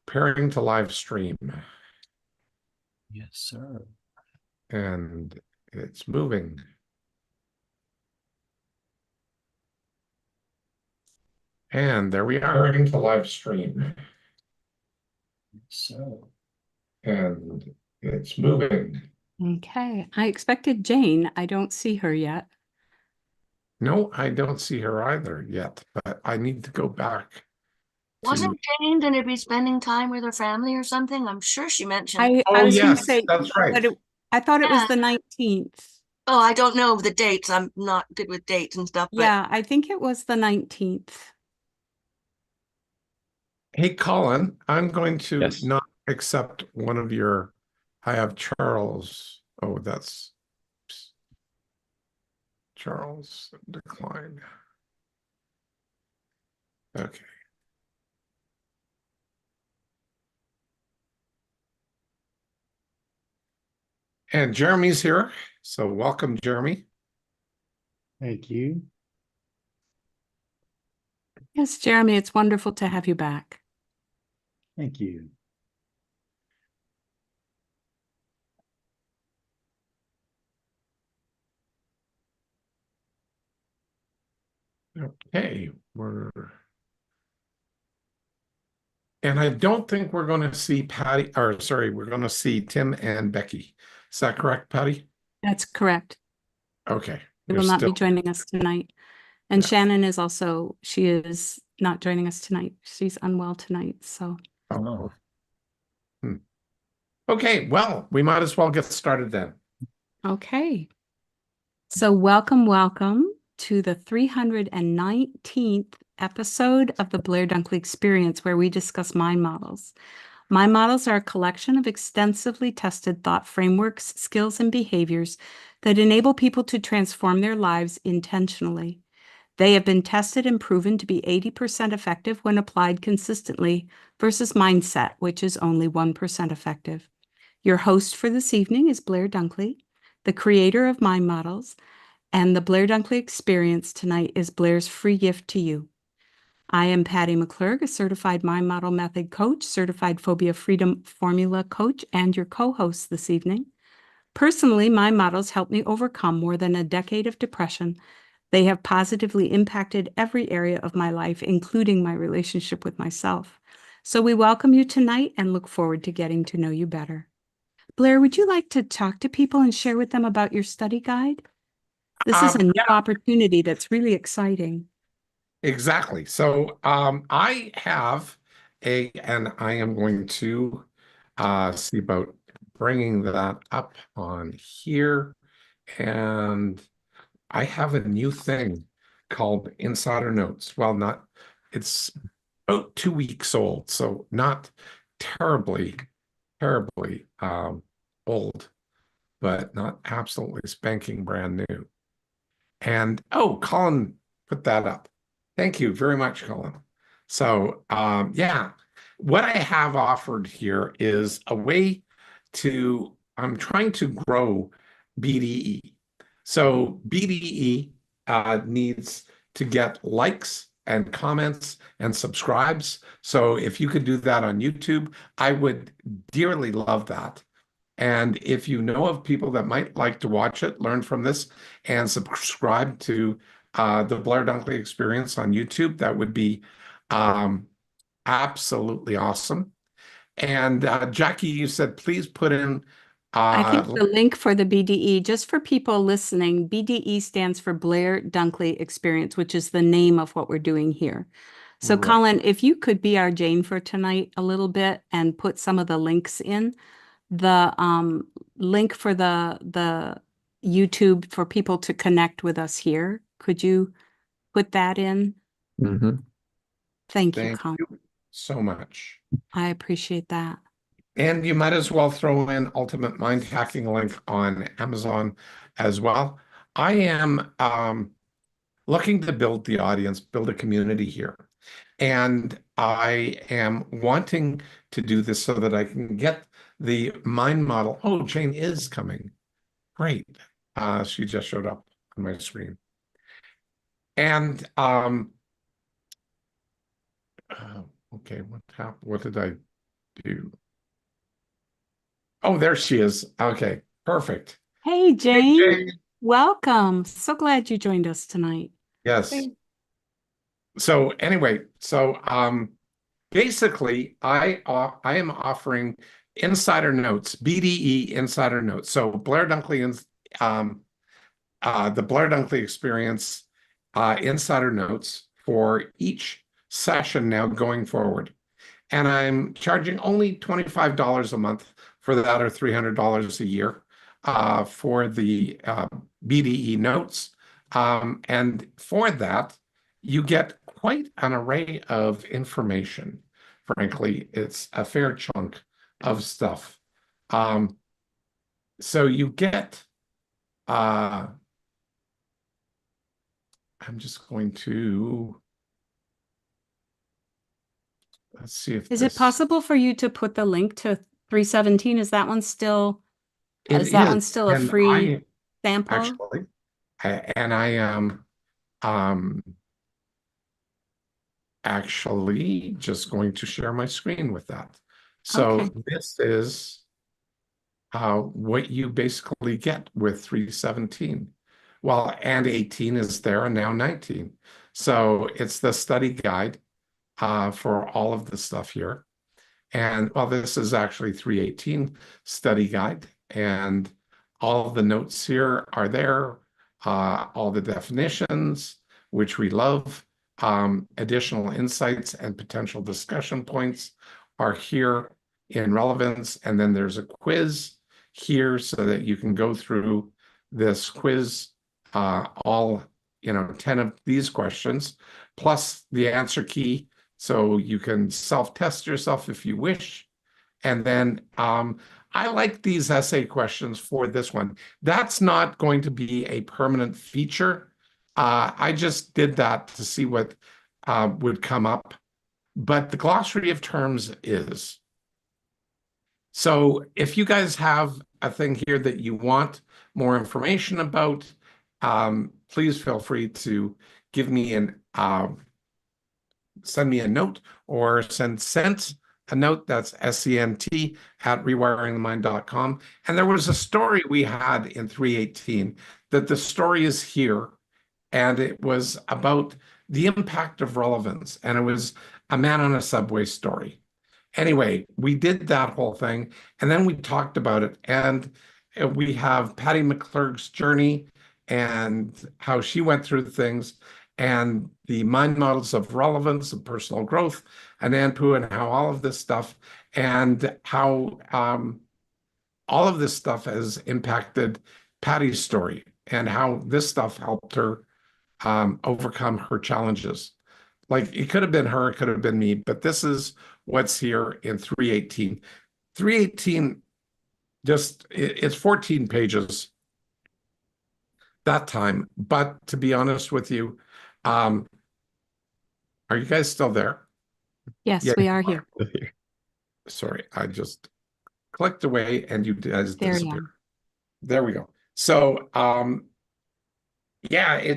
preparing to live stream. Yes, sir. And it's moving. And there we are. Preparing to live stream. Yes, sir. And it's moving. Okay. I expected Jane. I don't see her yet. No, I don't see her either yet, but I need to go back. Wasn't Jane going to be spending time with her family or something? I'm sure she mentioned. I Oh, was going to yes, say, that's right. but I thought it was Yeah. the 19th. Oh, I don't know the dates. I'm not good with dates and stuff, but Yeah, I think it was the 19th. Hey, Colin, I'm going to Yes. not accept one of your. I have Charles. Oh, that's Charles decline. Okay. And Jeremy's here. So welcome, Jeremy. Thank you. Yes, Jeremy, it's wonderful to have you back. Thank you. Okay, and I don't think we're going to see Patty, or sorry, we're going to see Tim and Becky. Is that correct, Patty? That's correct. Okay. They You're will not be still, joining us tonight. And Yeah. Shannon is also, she is not joining us tonight. She's unwell tonight, so. oh. Okay, well, we might as well get started then. Okay. So welcome to the 319th episode of the Blair Dunkley Experience, where we discuss mind models. Mind models are a collection of extensively tested thought frameworks, skills, and behaviors that enable people to transform their lives intentionally. They have been tested and proven to be 80% effective when applied consistently versus mindset, which is only 1% effective. Your host for this evening is Blair Dunkley, the creator of Mind Models, and the Blair Dunkley Experience tonight is Blair's free gift to you. I am Patty McClurg, a certified Mind Model Method coach, certified Phobia Freedom Formula coach, and your co-host this evening. Personally, Mind Models helped me overcome more than a decade of depression. They have positively impacted every area of my life, including my relationship with myself. So we welcome you tonight and look forward to getting to know you better. Blair, would you like to talk to people and share with them about your study guide? This is a new opportunity that's really exciting. Exactly. So I have and I am going to see about bringing that up on here. And I have a new thing called Insider Notes. Well, it's about 2 weeks old, so not terribly, terribly old, but not absolutely spanking brand new. And oh, Colin put that up. Thank you very much, Colin. So yeah, what I have offered here is a way I'm trying to grow BDE. So BDE needs to get likes and comments and subscribes. So if you could do that on YouTube, I would dearly love that. And if you know of people that might like to watch it, learn from this, and subscribe to the Blair Dunkley Experience on YouTube, that would be absolutely awesome. And Jackie, you said please put in. I think the link for the BDE, just for people listening, BDE stands for Blair Dunkley Experience, which is the name of what we're doing here. So Right. Colin, if you could be our Jane for tonight a little bit and put some of the links in. The link for the YouTube for people to connect with us here. Could you put that in? Mm-hmm. Thank you, Thank Colin. you so much. I appreciate that. And you might as well throw in Ultimate Mind Hacking link on Amazon as well. I am looking to build the audience, build a community here. And I am wanting to do this so that I can get the mind model. Oh, Jane is coming. Great. She just showed up on my screen. And okay, what happened? What did I do. Oh, there she is. Okay, perfect. Hey, Jane. Jane. Welcome. So glad you joined us tonight. Yes. So anyway, basically I am offering insider notes, BDE insider notes. So Blair Dunkley and the Blair Dunkley Experience insider notes for each session now going forward. And I'm charging only $25 a month for that, or $300 a year for the BDE notes. And for that, you get quite an array of information. Frankly, it's a fair chunk of stuff. So you get, I'm just going to, let's see if Is it possible for you to put the link to 317? Is that one still, is that one still a and free sample? actually, and I am actually just going to share my screen with that. So Okay. this is what you basically get with 317. Well, and 18 is there, and now 19. So it's the study guide for all of the stuff here. And well, this is actually 318 study guide, and all of the notes here are there, all the definitions, which we love, additional insights and potential discussion points are here in relevance. And then there's a quiz here so that you can go through this quiz, all, 10 of these questions, plus the answer key. So you can self-test yourself if you wish. And then I like these essay questions for this one. That's not going to be a permanent feature. I just did that to see what would come up. But the glossary of terms is. So if you guys have a thing here that you want more information about, please feel free to give me send me a note, or send Sent a note. That's SENT at rewiringthemind.com. And there was a story we had in 318 that the story is here, and it was about the impact of relevance, and it was a man on a subway story. Anyway, we did that whole thing, and then we talked about it, and we have Patty McClurg's journey and how she went through things, and the mind models of relevance and personal growth, and Anpu, and how all of this stuff, and how all of this stuff has impacted Patty's story, and how this stuff helped her overcome her challenges. Like, it could have been her, it could have been me, but this is what's here in 318. 318, it's 14 pages that time. But to be honest with you, are you guys still there? Yes, Yeah, we are here. Sorry, I just clicked away and you guys There you disappeared. There we go. So, yeah,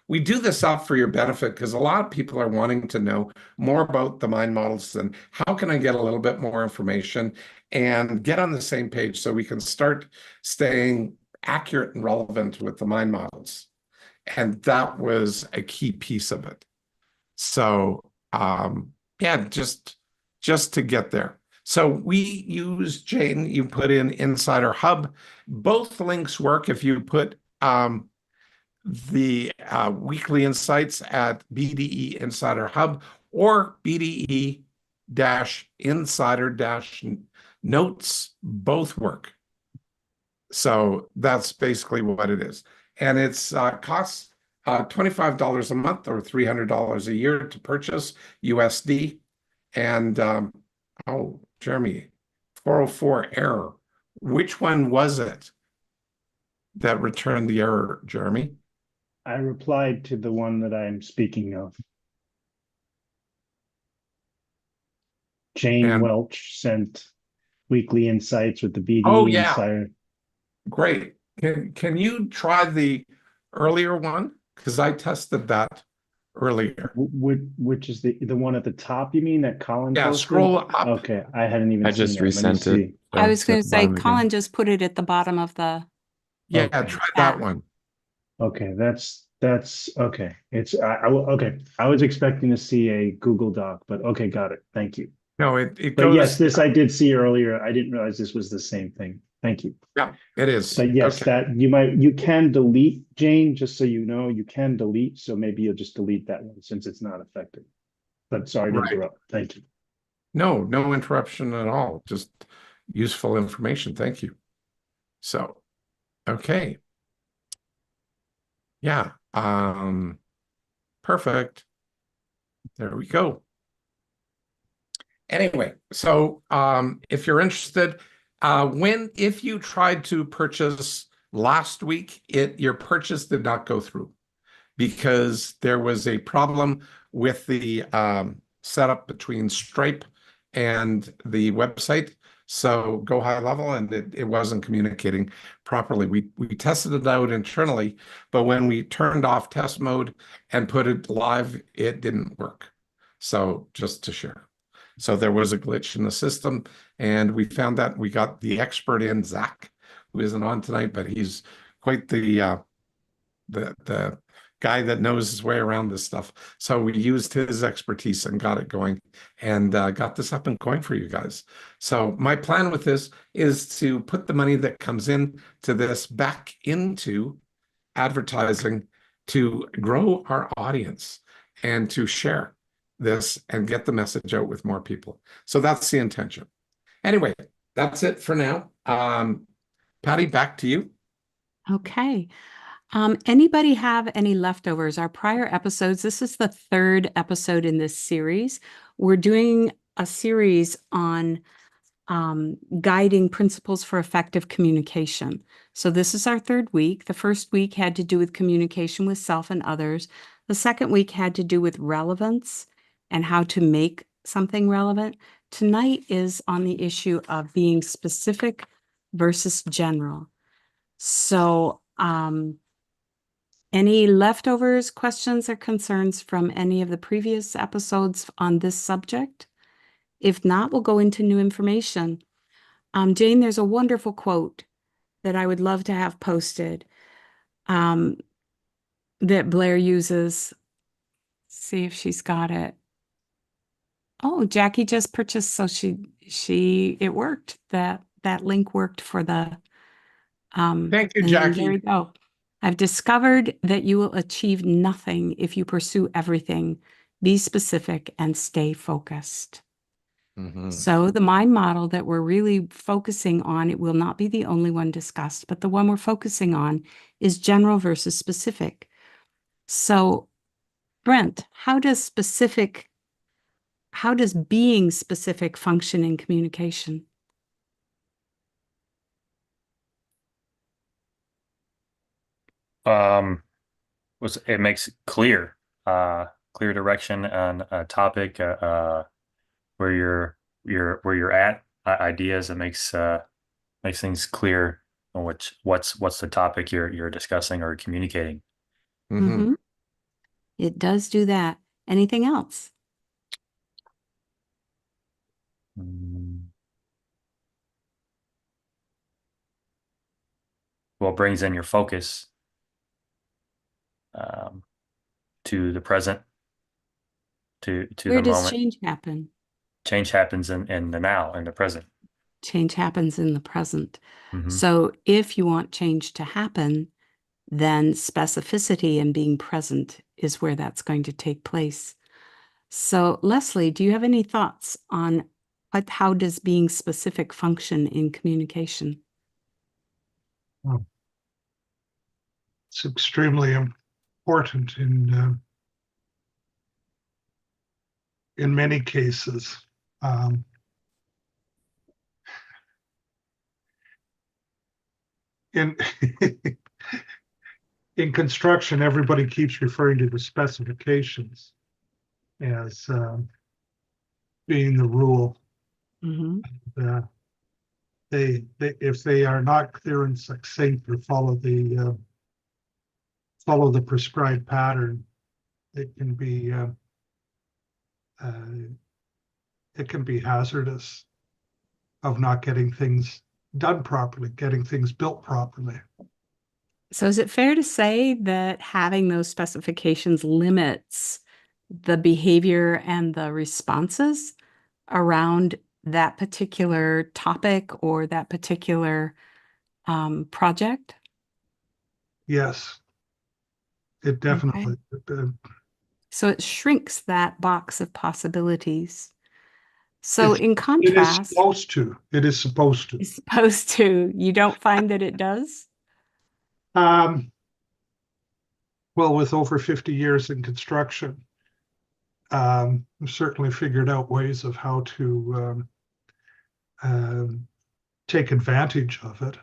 we do this up for your benefit because a lot of people are wanting to know more about the mind models and how can I get a little bit more information and get on the same page so we can start staying accurate and relevant with the mind models. And that was a key piece of it. So, yeah, just to get there. So we use, Jane, you put in Insider Hub. Both links work if you put the weekly insights at BDE Insider Hub or BDE Insider Notes. Both work. So that's basically what it is. And it's costs $25 a month or $300 a year to purchase USD. And oh, Jeremy, 404 error. Which one was it that returned the error, Jeremy? I replied to the one that I'm speaking of. Jane And- Welch sent weekly insights with the BD Oh, yeah. Insider. Great. Can you try the earlier one? Because I tested that earlier. Which is the one at the top, you mean, that Colin Yeah, posted? scroll up. Okay, I hadn't even I seen just that. Let me resent it. see. I so was it's going at to the say, bottom again. Colin just put it at the bottom of the. Yeah, Okay. try that one. Okay, that's okay. Okay. I was expecting to see a Google Doc, but okay, got it. Thank you. No, it But yes, goes. this I did see earlier. I didn't realize this was the same thing. Thank you. Yeah, it is. But yes, Okay. that you can delete, Jane, just so you know, you can delete. So maybe you'll just delete that one since it's not effective. But sorry to Right. interrupt. Thank you. No interruption at all. Just useful information. Thank you. So, okay. Yeah. Perfect. There we go. Anyway, so if you're interested, if you tried to purchase last week, your purchase did not go through because there was a problem with the setup between Stripe and the website. So go high level, and it wasn't communicating properly. We tested it out internally, but when we turned off test mode and put it live, it didn't work. So just to share. So there was a glitch in the system, and we found that we got the expert in, Zach, who isn't on tonight, but he's quite the guy that knows his way around this stuff. So we used his expertise and got it going, and got this up and going for you guys. So my plan with this is to put the money that comes in to this back into advertising to grow our audience and to share this and get the message out with more people. So that's the intention. Anyway, that's it for now. Patty, back to you. Okay. Anybody have any leftovers? Our prior episodes, this is the third episode in this series. We're doing a series on guiding principles for effective communication. So this is our third week. The first week had to do with communication with self and others. The second week had to do with relevance and how to make something relevant. Tonight is on the issue of being specific versus general. So, any leftovers, questions, or concerns from any of the previous episodes on this subject? If not, we'll go into new information. Jane, there's a wonderful quote that I would love to have posted that Blair uses. See if she's got it. Oh, Jackie just purchased, so it worked. That link worked for the Thank you, and Jackie. there we go. I've discovered that you will achieve nothing if you pursue everything. Be specific and stay focused. So the mind model that we're really focusing on, it will not be the only one discussed, but the one we're focusing on is general versus specific. So, Brent, how does being specific function in communication? It makes clear direction on a topic, where you're at, ideas. It makes things clear on what's the topic you're discussing or communicating. Mm-hmm. It does do that. Anything else? Well, it brings in your focus to the present, to Where the does moment. change happen? Change happens in the now, in the present. Change happens in the present. Mhm. So if you want change to happen, then specificity and being present is where that's going to take place. So Leslie, do you have any thoughts on how does being specific function in communication? It's extremely important in many cases. In in construction, everybody keeps referring to the specifications as being the rule. Mm-hmm. They if they are not clear and succinct or follow the prescribed pattern, It can be hazardous of not getting things done properly, getting things built properly. So is it fair to say that having those specifications limits the behavior and the responses around that particular topic or that particular project? Yes, it definitely. So it shrinks that box of possibilities. So in It is contrast, supposed to. It is supposed to. it's supposed to, you don't find that it does? Well, with over 50 years in construction, we've certainly figured out ways of how to take advantage of it.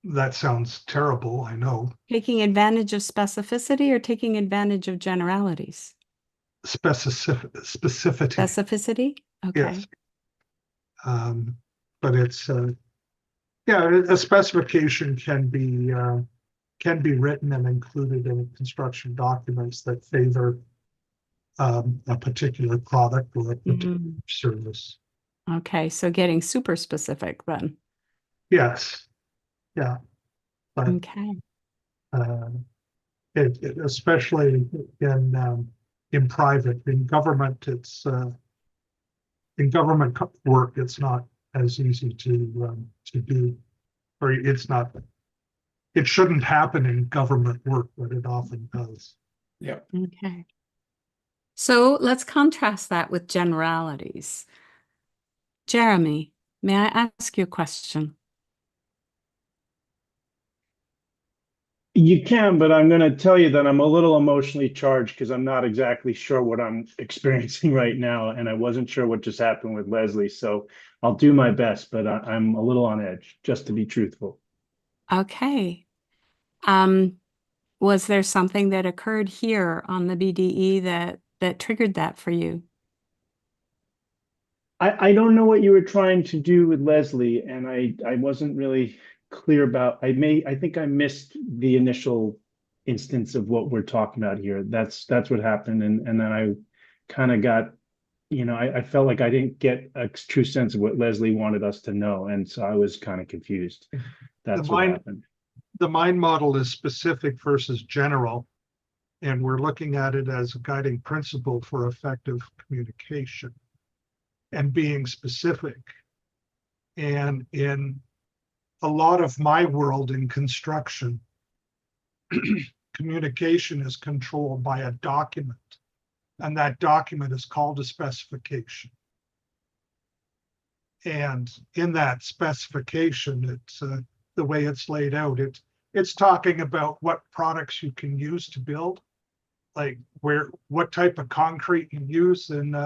That sounds terrible, I know. Taking advantage of specificity or taking advantage of generalities? Specificity. Specificity? Okay. Yes. But it's yeah, a specification can be written and included in construction documents that favor a particular product or a particular service. Okay, so getting super specific then. Yes. Yeah. But Okay. especially in private, in government, it's in government work, it's not as easy to do, or it's not. It shouldn't happen in government work, but it often does. Yep. Okay. So let's contrast that with generalities. Jeremy, may I ask you a question? You can, but I'm going to tell you that I'm a little emotionally charged because I'm not exactly sure what I'm experiencing right now, and I wasn't sure what just happened with Leslie. So I'll do my best, but I'm a little on edge, just to be truthful. Okay. Was there something that occurred here on the BDE that triggered that for you? I don't know what you were trying to do with Leslie, and I wasn't really clear about. I think I missed the initial instance of what we're talking about here. That's what happened, and then I kind of got, I felt like I didn't get a true sense of what Leslie wanted us to know, and so I was kind of confused. That's what happened. The mind model is specific versus general, and we're looking at it as a guiding principle for effective communication and being specific. And in a lot of my world in construction, communication is controlled by a document, and that document is called a specification. And in that specification, it's the way it's laid out. It's talking about what products you can use to build, like what type of concrete you use, and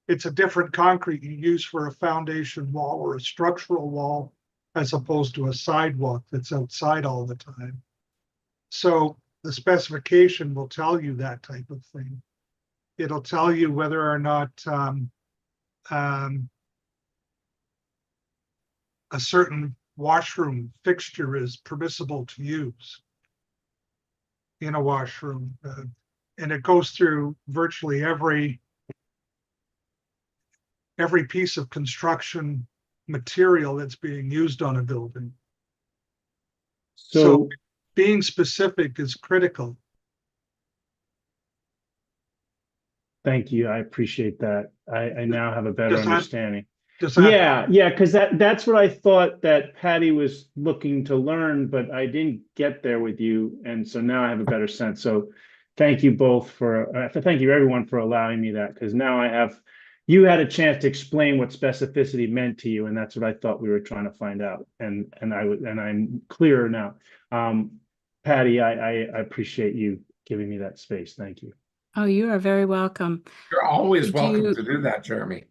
it's a different concrete you use for a foundation wall or a structural wall as opposed to a sidewalk that's outside all the time. So the specification will tell you that type of thing. It'll tell you whether or not a certain washroom fixture is permissible to use in a washroom. And it goes through virtually every piece of construction material that's being used on a building. So being specific is critical. Thank you. I appreciate that. I now have a better understanding. Yeah, because that's what I thought that Patty was looking to learn, but I didn't get there with you, and so now I have a better sense. So thank you both thank you everyone for allowing me that, because now you had a chance to explain what specificity meant to you, and that's what I thought we were trying to find out, and I'm clearer now. Patty, I appreciate you giving me that space. Thank you. Oh, you are very welcome. You're always welcome to do that, Jeremy.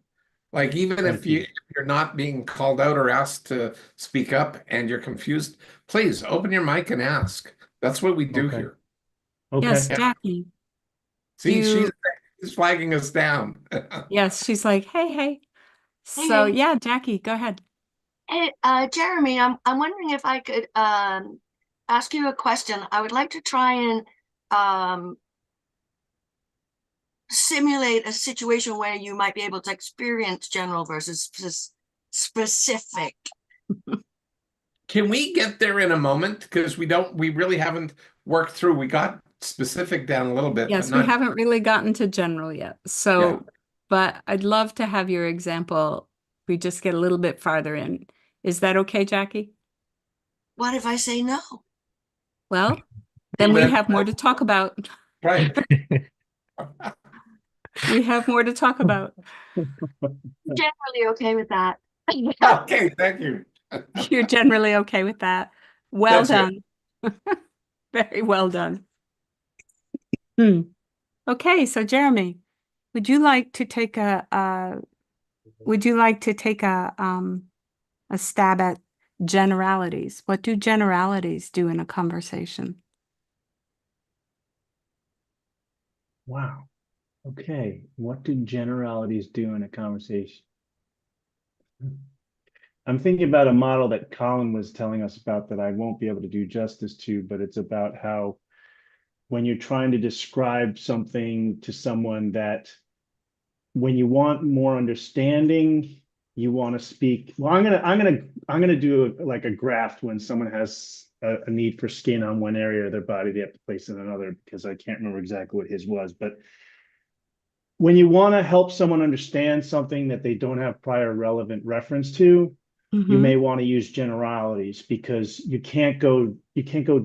Like, even if you're not being called out or asked to speak up and you're confused, please open your mic and ask. That's what we do here. Okay. Yes, Jackie. See, she's flagging us down. Yes, she's like, hey. So yeah, Jackie, go ahead. Hey, Jeremy, I'm wondering if I could ask you a question. I would like to try and simulate a situation where you might be able to experience general versus specific. Can we get there in a moment? Because we really haven't worked through. We got specific down a little bit, but Yes, we not. haven't really gotten to general yet. So, Yeah. but I'd love to have your example. We just get a little bit farther in. Is that okay, Jackie? What if I say no? Well, then we Then- have more to talk about. Right. We have more to talk about. Generally okay with that. Okay, thank you. You're generally okay with that. Well That's it. done. Very well done. Okay, so Jeremy, would you like to take a stab at generalities? What do generalities do in a conversation? Wow. Okay. What do generalities do in a conversation? I'm thinking about a model that Colin was telling us about that I won't be able to do justice to, but it's about how when you're trying to describe something to someone that when you want more understanding, you want to speak. Well, I'm gonna do like a graph when someone has a need for skin on one area of their body, they have to place it in another because I can't remember exactly what his was. But when you want to help someone understand something that they don't have prior relevant reference to, you may want to use generalities because you can't go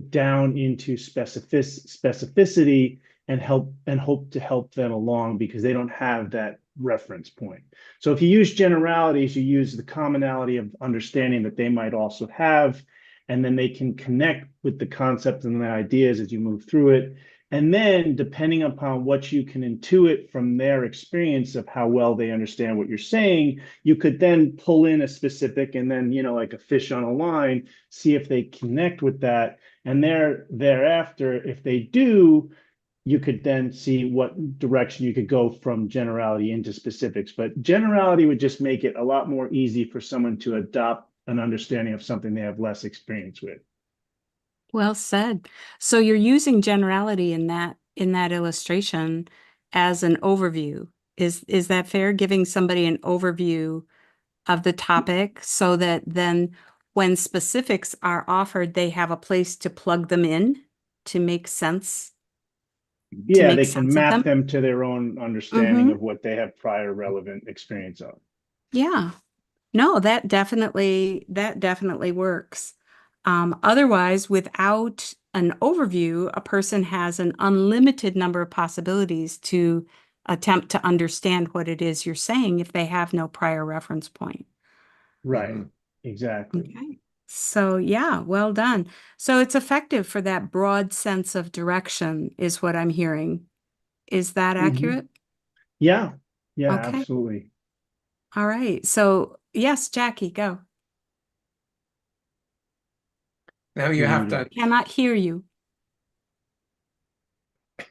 down into specificity and hope to help them along because they don't have that reference point. So if you use generalities, you use the commonality of understanding that they might also have, and then they can connect with the concepts and the ideas as you move through it. And then depending upon what you can intuit from their experience of how well they understand what you're saying, you could then pull in a specific and then, like a fish on a line, see if they connect with that. And thereafter, if they do, you could then see what direction you could go from generality into specifics. But generality would just make it a lot more easy for someone to adopt an understanding of something they have less experience with. Well said. So you're using generality in that illustration as an overview. Is that fair? Giving somebody an overview of the topic so that then when specifics are offered, they have a place to plug them in to make sense. Yeah, make they sense can of map them. them to their own understanding of what they have prior relevant experience of. Yeah. No, that definitely works. Otherwise, without an overview, a person has an unlimited number of possibilities to attempt to understand what it is you're saying if they have no prior reference point. Right, Mhm. exactly. Okay. So yeah, well done. So it's effective for that broad sense of direction is what I'm hearing. Is that accurate? Yeah, yeah, Okay. absolutely. All right. So yes, Jackie, go. Now you have to. Cannot hear you.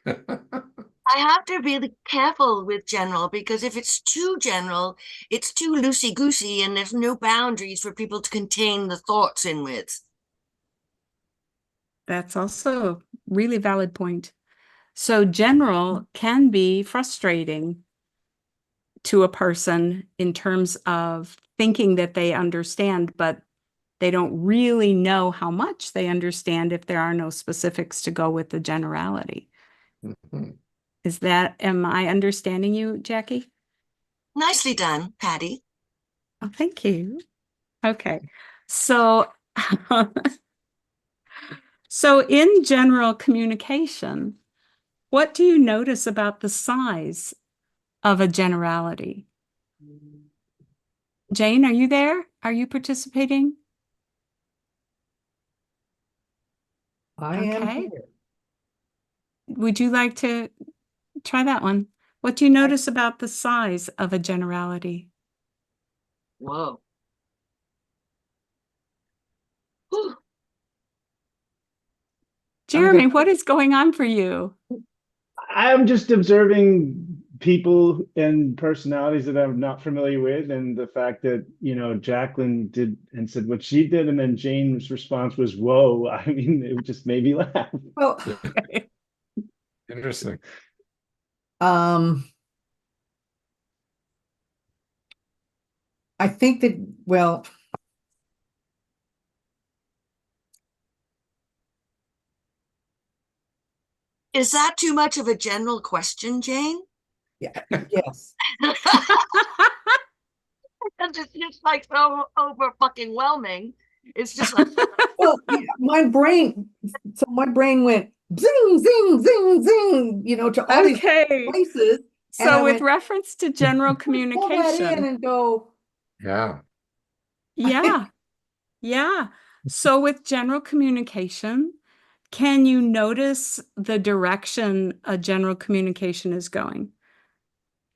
I have to be careful with general because if it's too general, it's too loosey-goosey and there's no boundaries for people to contain the thoughts in with. That's also a really valid point. So general can be frustrating to a person in terms of thinking that they understand, but they don't really know how much they understand if there are no specifics to go with the generality. Mhm. Am I understanding you, Jackie? Nicely done, Patty. Oh, thank you. Okay. So, so in general communication, what do you notice about the size of a generality? Jane, are you there? Are you participating? I am Okay. here. Would you like to try that one? What do you notice about the size of a generality? Whoa. Whew. Jeremy, what is going on for you? I'm just observing people and personalities that I'm not familiar with, and the fact that Jacqueline did and said what she did, and then Jane's response was "Whoa!" I mean, it just made me laugh. Oh, okay. Interesting. I think that, well, Is that too much of a general question, Jane? yeah, yes. It's just like so over fucking whelming. It's just like, Well, yeah, my brain went zing, zing, zing, zing, to all these Okay. places. And So I with went, reference to general pull that in communication, and go, Yeah. yeah, yeah. So with general communication, can you notice the direction a general communication is going?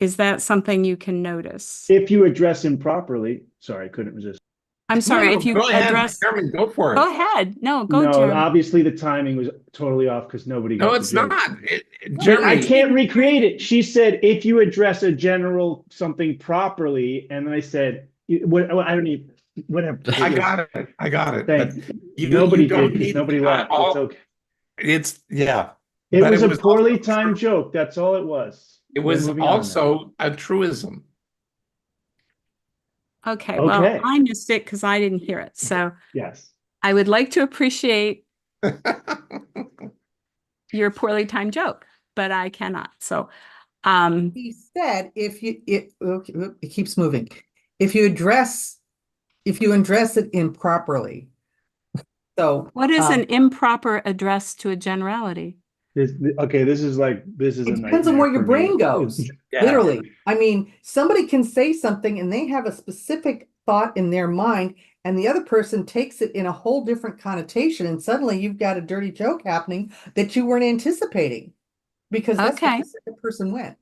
Is that something you can notice? If you address him properly, sorry, I couldn't resist. I'm sorry, No, if you go ahead, address, Jeremy, go for go it. ahead. No, go, No, Jeremy. obviously the timing was totally off because nobody No, got the it's joke. not. I Jeremy, can't recreate it. She said, if you address a general something properly, and then I said, what, I don't even, whatever. I got it. I got it. But Thank you Nobody did don't because need nobody laughed. It's all. okay. It's yeah. It But was a poorly also timed joke. That's all it was. It We're was moving on now. also a truism. Okay, well, Okay. I missed it because I didn't hear it. So Yes. I would like to appreciate your poorly timed joke, but I cannot. So, he said, okay, it keeps moving. If you address it improperly. So what is an improper address to a generality? Okay, this is a it depends on nightmare where your for me. brain goes. Yeah. Literally. I mean, somebody can say something and they have a specific thought in their mind, and the other person takes it in a whole different connotation, and suddenly you've got a dirty joke happening that you weren't anticipating because that's where Okay. the second person went.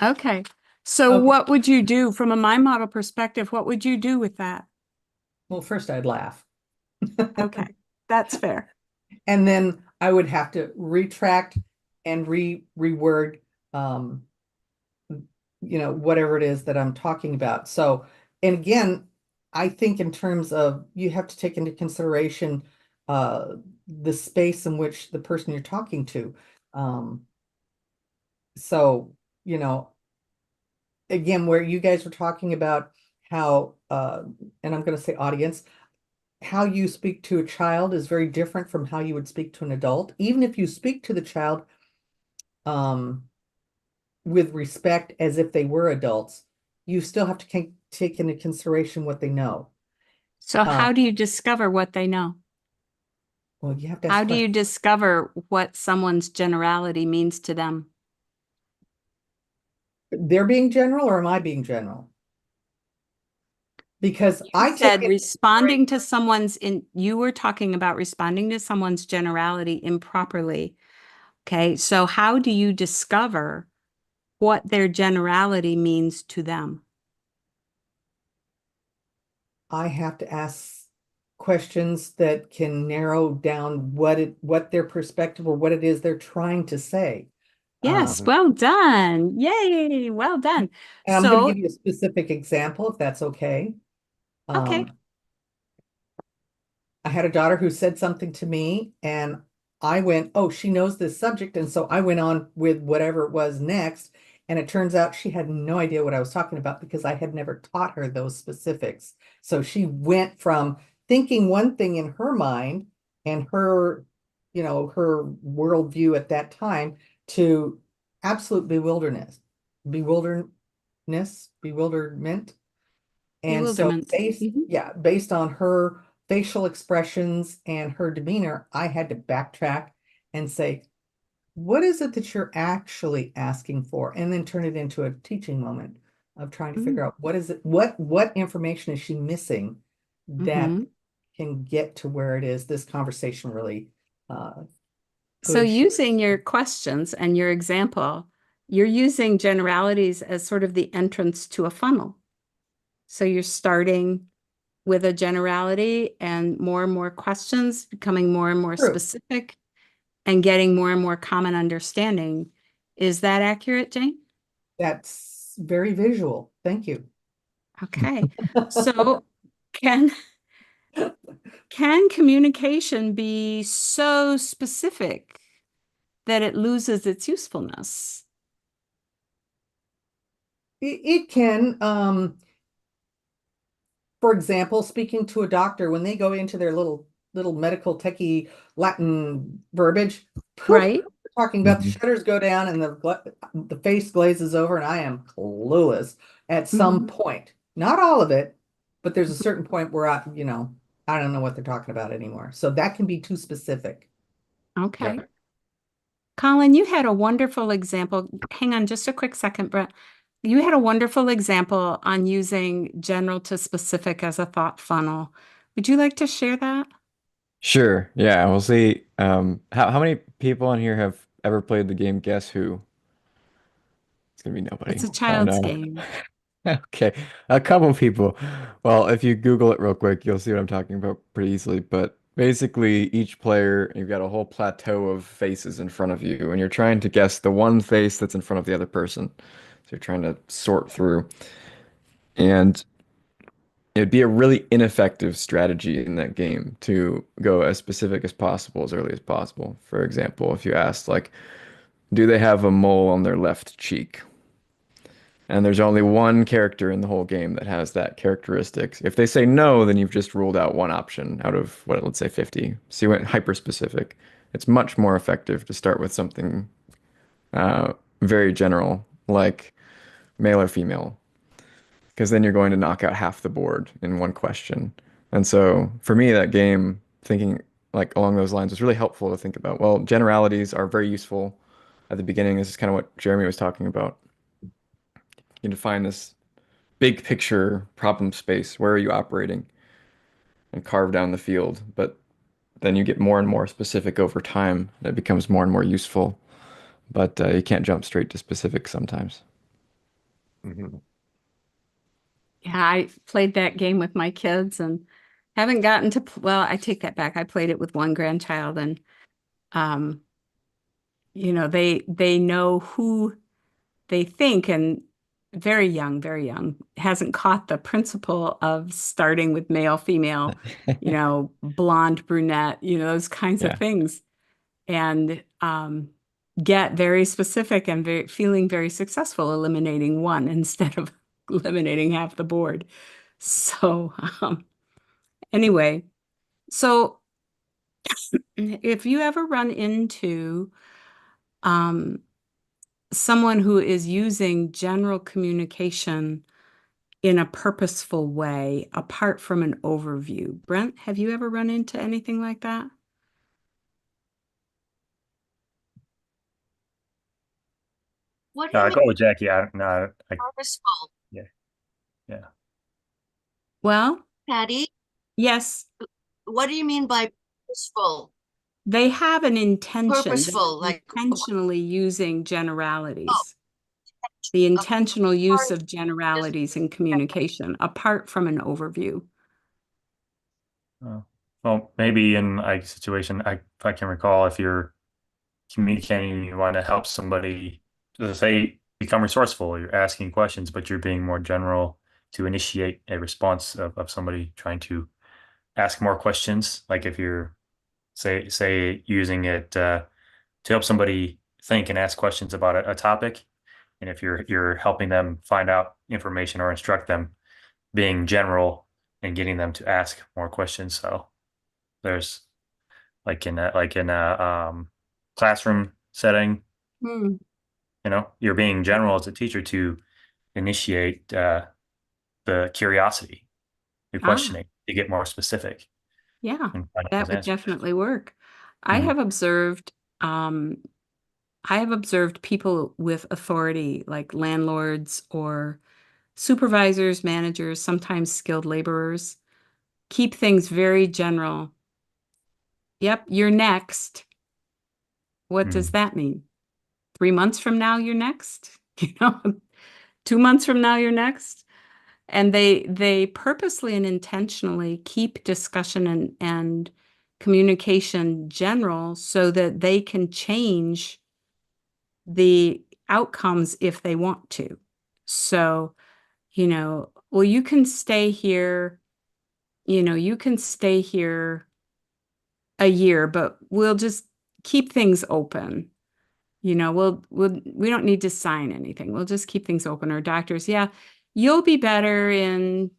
Okay. So Okay. what would you do from a mind model perspective? What would you do with that? Well, first I'd laugh. Okay. That's fair. And then I would have to retract and reword whatever it is that I'm talking about. So, and again, I think in terms of you have to take into consideration the space in which the person you're talking to. So, again, where you guys were talking about how and I'm going to say audience, how you speak to a child is very different from how you would speak to an adult. Even if you speak to the child with respect as if they were adults, you still have to take into consideration what they know. So how do you discover what they know? Well, you have to How ask do you questions. discover what someone's generality means to them? They're being general or am I being general? Because I said take responding to you were talking about responding to someone's generality improperly. Okay, so how do you discover what their generality means to them? I have to ask questions that can narrow down what their perspective or what it is they're trying to say. Yes, well done. Yay, well done. And I'm going to So, give you a specific example, if that's okay. okay. I had a daughter who said something to me and I went, oh, she knows this subject. And so I went on with whatever it was next. And it turns out she had no idea what I was talking about because I had never taught her those specifics. So she went from thinking one thing in her mind and her worldview at that time to absolute bewilderment. And so Bewilderment. based on her facial expressions and her demeanor, I had to backtrack and say, what is it that you're actually asking for? And then turn it into a teaching moment of trying to figure out what information is she missing that can get to where it is this conversation really So using your questions and your example, you're using generalities as sort of the entrance to a funnel. So you're starting with a generality and more questions, becoming more and more specific and getting more and more common understanding. Is that accurate, Jane? That's very visual. Thank you. Okay. So can communication be so specific that it loses its usefulness. It can, for example, speaking to a doctor, when they go into their little medical techie Latin verbiage, poof, Right. talking about the Mhm. shutters go down and the face glazes over, and I am clueless at some point. Not all of it, but there's a certain point where I don't know what they're talking about anymore. So that can be too specific. Okay. Yeah. Colin, you had a wonderful example. Hang on just a quick second, Brett. You had a wonderful example on using general to specific as a thought funnel. Would you like to share that? Sure. Yeah, we'll see. How many people in here have ever played the game Guess Who? It's gonna be It's nobody. a Oh child's no. game. Okay, a couple people. Well, if you Google it real quick, you'll see what I'm talking about pretty easily. But basically, each player, you've got a whole plateau of faces in front of you, and you're trying to guess the one face that's in front of the other person. So you're trying to sort through. And it'd be a really ineffective strategy in that game to go as specific as possible, as early as possible. For example, if you asked, like, do they have a mole on their left cheek? And there's only one character in the whole game that has that characteristic. If they say no, then you've just ruled out one option out of what, let's say 50. So you went hyper specific. It's much more effective to start with something very general, like male or female, because then you're going to knock out half the board in one question. And so for me, that game, thinking like along those lines was really helpful to think about. Well, generalities are very useful at the beginning. This is kind of what Jeremy was talking about. You define this big picture problem space. Where are you operating? And carve down the field. But then you get more and more specific over time. It becomes more and more useful. But you can't jump straight to specifics sometimes. Mhm. Yeah, I played that game with my kids and haven't gotten to, well, I take that back. I played it with one grandchild and um, they know who they think, and very young, hasn't caught the principle of starting with male, female, blonde, brunette, those kinds of Yeah. things, and get very specific and feeling very successful eliminating one instead of eliminating half the board. So anyway, so if you ever run into um, someone who is using general communication in a purposeful way, apart from an overview. Brent, have you ever run into anything like that? What do you mean Go with Jackie. No, purposeful, yeah, yeah. Well, Patty? yes, What do you mean by purposeful? they have an intention. They're Purposeful, like, intentionally using oh, generalities. The uh, intentional use of just, generalities in communication, apart from an overview. Oh. Well, maybe in like a situation, if I can recall, if you're communicating, you want to help somebody, let's say, become resourceful. You're asking questions, but you're being more general to initiate a response of somebody trying to ask more questions. Like if you're say using it to help somebody think and ask questions about a topic, and if you're helping them find out information or instruct them, being general and getting them to ask more questions. So there's like in a classroom setting, Hmm. you're being general as a teacher to initiate the curiosity, the Ah, questioning, to get more specific yeah, and finding that those would answers. definitely work. I Mhm. have observed, um, I have observed people with authority, like landlords or supervisors, managers, sometimes skilled laborers, keep things very general. Yep, you're next. What does Mhm. that mean? 3 months from now, you're next? 2 months from now, you're next? And they purposely and intentionally keep discussion and communication general so that they can change the outcomes if they want to. So, well, you can stay here, you can stay here a year, but we'll just keep things open. we don't need to sign anything. We'll just keep things open. Or doctors, yeah, you'll be better in,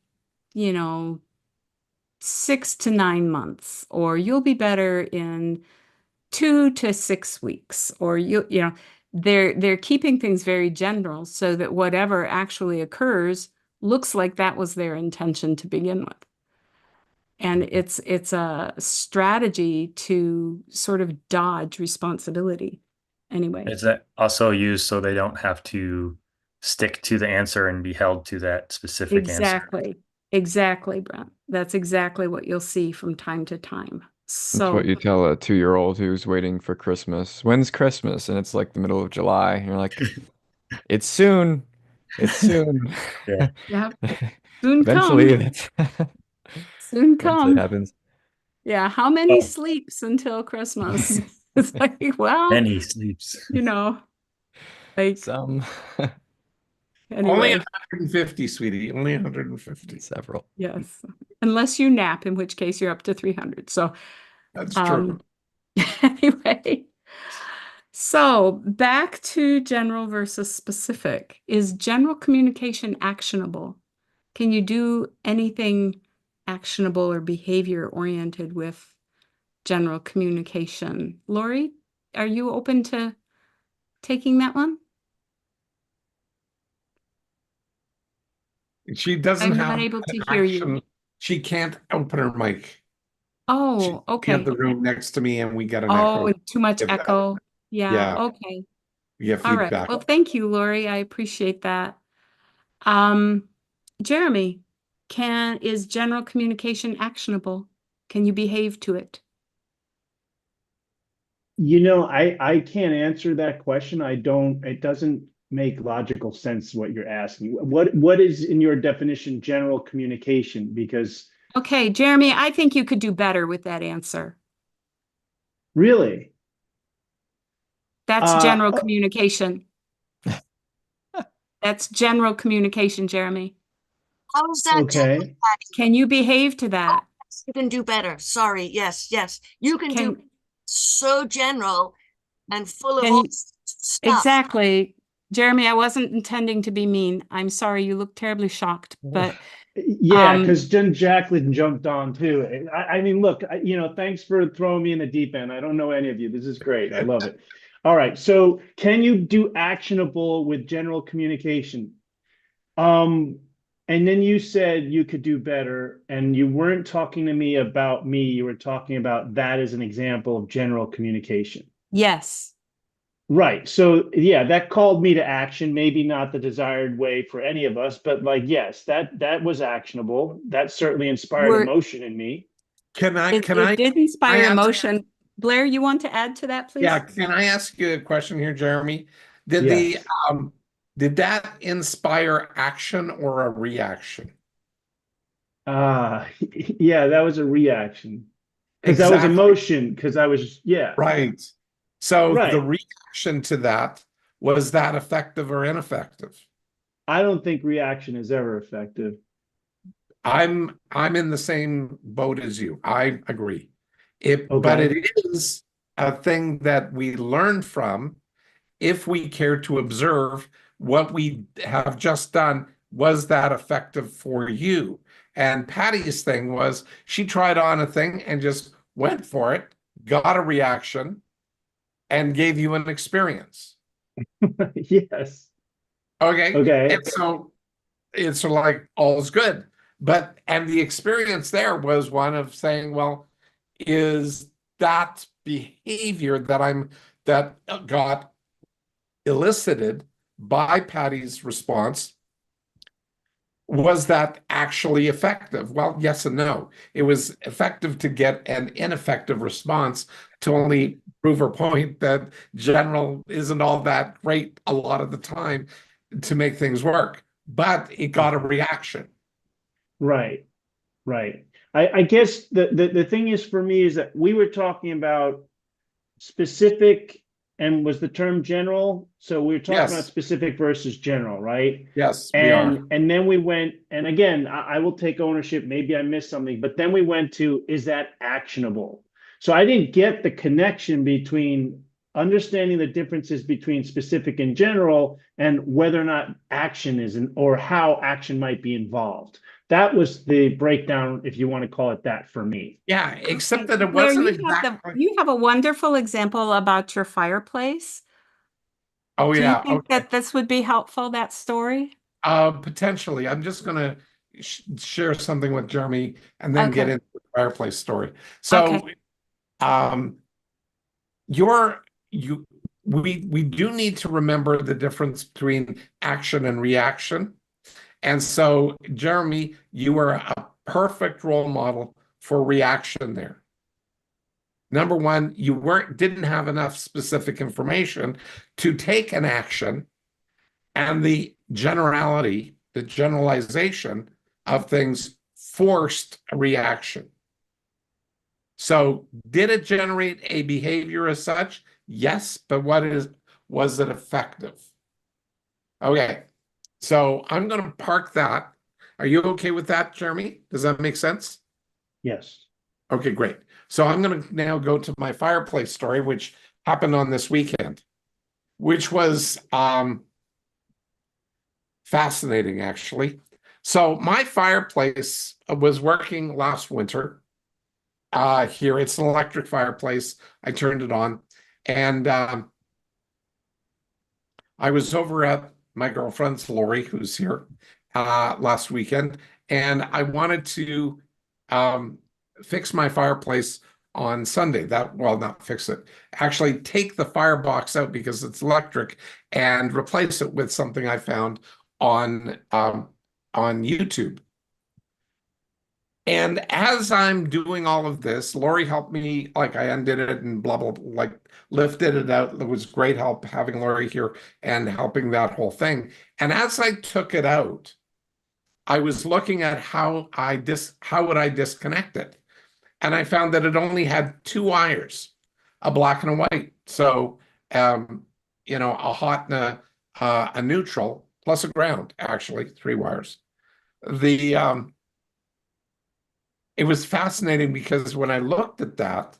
6 to 9 months, or you'll be better in 2 to 6 weeks, or they're keeping things very general so that whatever actually occurs looks like that was their intention to begin with. And it's a strategy to sort of dodge responsibility. Anyway. Is that also used so they don't have to stick to the answer and be held to that specific answer? Exactly, Brent. That's exactly what you'll see from time to time. That's what you tell a 2-year-old who's waiting for Christmas. When's Christmas? And it's like the middle of July. And you're like, it's soon. It's soon. Yeah. Yeah. Soon Eventually, come. Soon eventually it come. happens. Yeah. How many Oh. sleeps until Christmas? It's like, well, Many sleeps. like Some. Only anyway. 150, sweetie. Only 150. Several. Yes. Unless you nap, in which case you're up to 300. So That's true. anyway. So back to general versus specific. Is general communication actionable? Can you do anything actionable or behavior oriented with general communication? Lori, are you open to taking that one? She doesn't I'm have not able to an hear you. action. She can't open her mic. She's Oh, in okay. the room next to me, and we get an Oh, echo. and too much Get that. echo. Yeah, Yeah. okay. We get All right. feedback. Well, thank you, Lori. I appreciate that. Jeremy, is general communication actionable? Can you behave to it? I can't answer that question. It doesn't make logical sense what you're asking. What is in your definition general communication? Because Okay, Jeremy, I think you could do better with that answer. really, That's general communication. That's general communication, Jeremy. How is that okay. general? Can you behave to that? You can do better. Sorry. Yes, yes. You can do so general and full of Can all you- stuff. Exactly. Jeremy, I wasn't intending to be mean. I'm sorry, you look terribly shocked, but Yeah, because Jen Jacqueline jumped on too. I mean, look, thanks for throwing me in the deep end. I don't know any of you. This is great. I love it. All right. So can you do actionable with general communication? And then you said you could do better, and you weren't talking to me about me. You were talking about that as an example of general communication. yes. Right. So yeah, that called me to action, maybe not the desired way for any of us, but yes, that was actionable. That certainly inspired emotion in me. It did inspire emotion. Blair, you want to add to that, please? Yeah, can I ask you a question here, Jeremy? Did Yes. did that inspire action or a reaction? Yeah, that was a reaction. Because that was emotion, because I was, yeah. Right. So Right. the reaction to that, was that effective or ineffective? I don't think reaction is ever effective. I'm in the same boat as you. I agree. But Okay. it is a thing that we learn from if we care to observe what we have just done. Was that effective for you? And Patty's thing was she tried on a thing and just went for it, got a reaction, and gave you an experience. Yes. Okay. Okay. And so it's like all's good. And the experience there was one of saying, well, is that behavior that got elicited by Patty's response, was that actually effective? Well, yes and no. It was effective to get an ineffective response to only prove her point that general isn't all that great a lot of the time to make things work, but it got a reaction. Right. Right. I guess the thing is for me is that we were talking about specific, and was the term general? So we were talking Yes. about specific versus general, right? Yes, we are. And then we went, and again, I will take ownership. Maybe I missed something, but then we went to, is that actionable? So I didn't get the connection between understanding the differences between specific and general, and whether or not action is or how action might be involved. That was the breakdown, if you want to call it that, for me. Yeah, except that it Blair, wasn't you have exactly. you have a wonderful example about your fireplace. Oh Do you yeah, think okay. that this would be helpful, that story? Potentially. I'm just gonna share something with Jeremy and then get Okay. into the fireplace story. So, Okay. you're you we do need to remember the difference between action and reaction. And so, Jeremy, you are a perfect role model for reaction there. Number one, you didn't have enough specific information to take an action, and the generality, the generalization of things forced a reaction. So, did it generate a behavior as such? Yes, but was it effective? Okay, so I'm going to park that. Are you okay with that, Jeremy? Does that make sense? Yes. Okay, great. So I'm going to now go to my fireplace story, which happened on this weekend, which was fascinating, actually. So my fireplace was working last winter here. It's an electric fireplace. I turned it on, and I was over at my girlfriend's, Lori, who's here, last weekend, and I wanted to fix my fireplace on Sunday. Well, not fix it, actually take the firebox out because it's electric and replace it with something I found on YouTube. And as I'm doing all of this, Lori helped me, like I undid it and blah, blah, blah, like lifted it out. It was great help having Lori here and helping that whole thing. And as I took it out, I was looking at how would I disconnect it? And I found that it only had two wires, a black and a white. So, a hot and a neutral plus a ground, actually, three wires. It was fascinating because when I looked at that,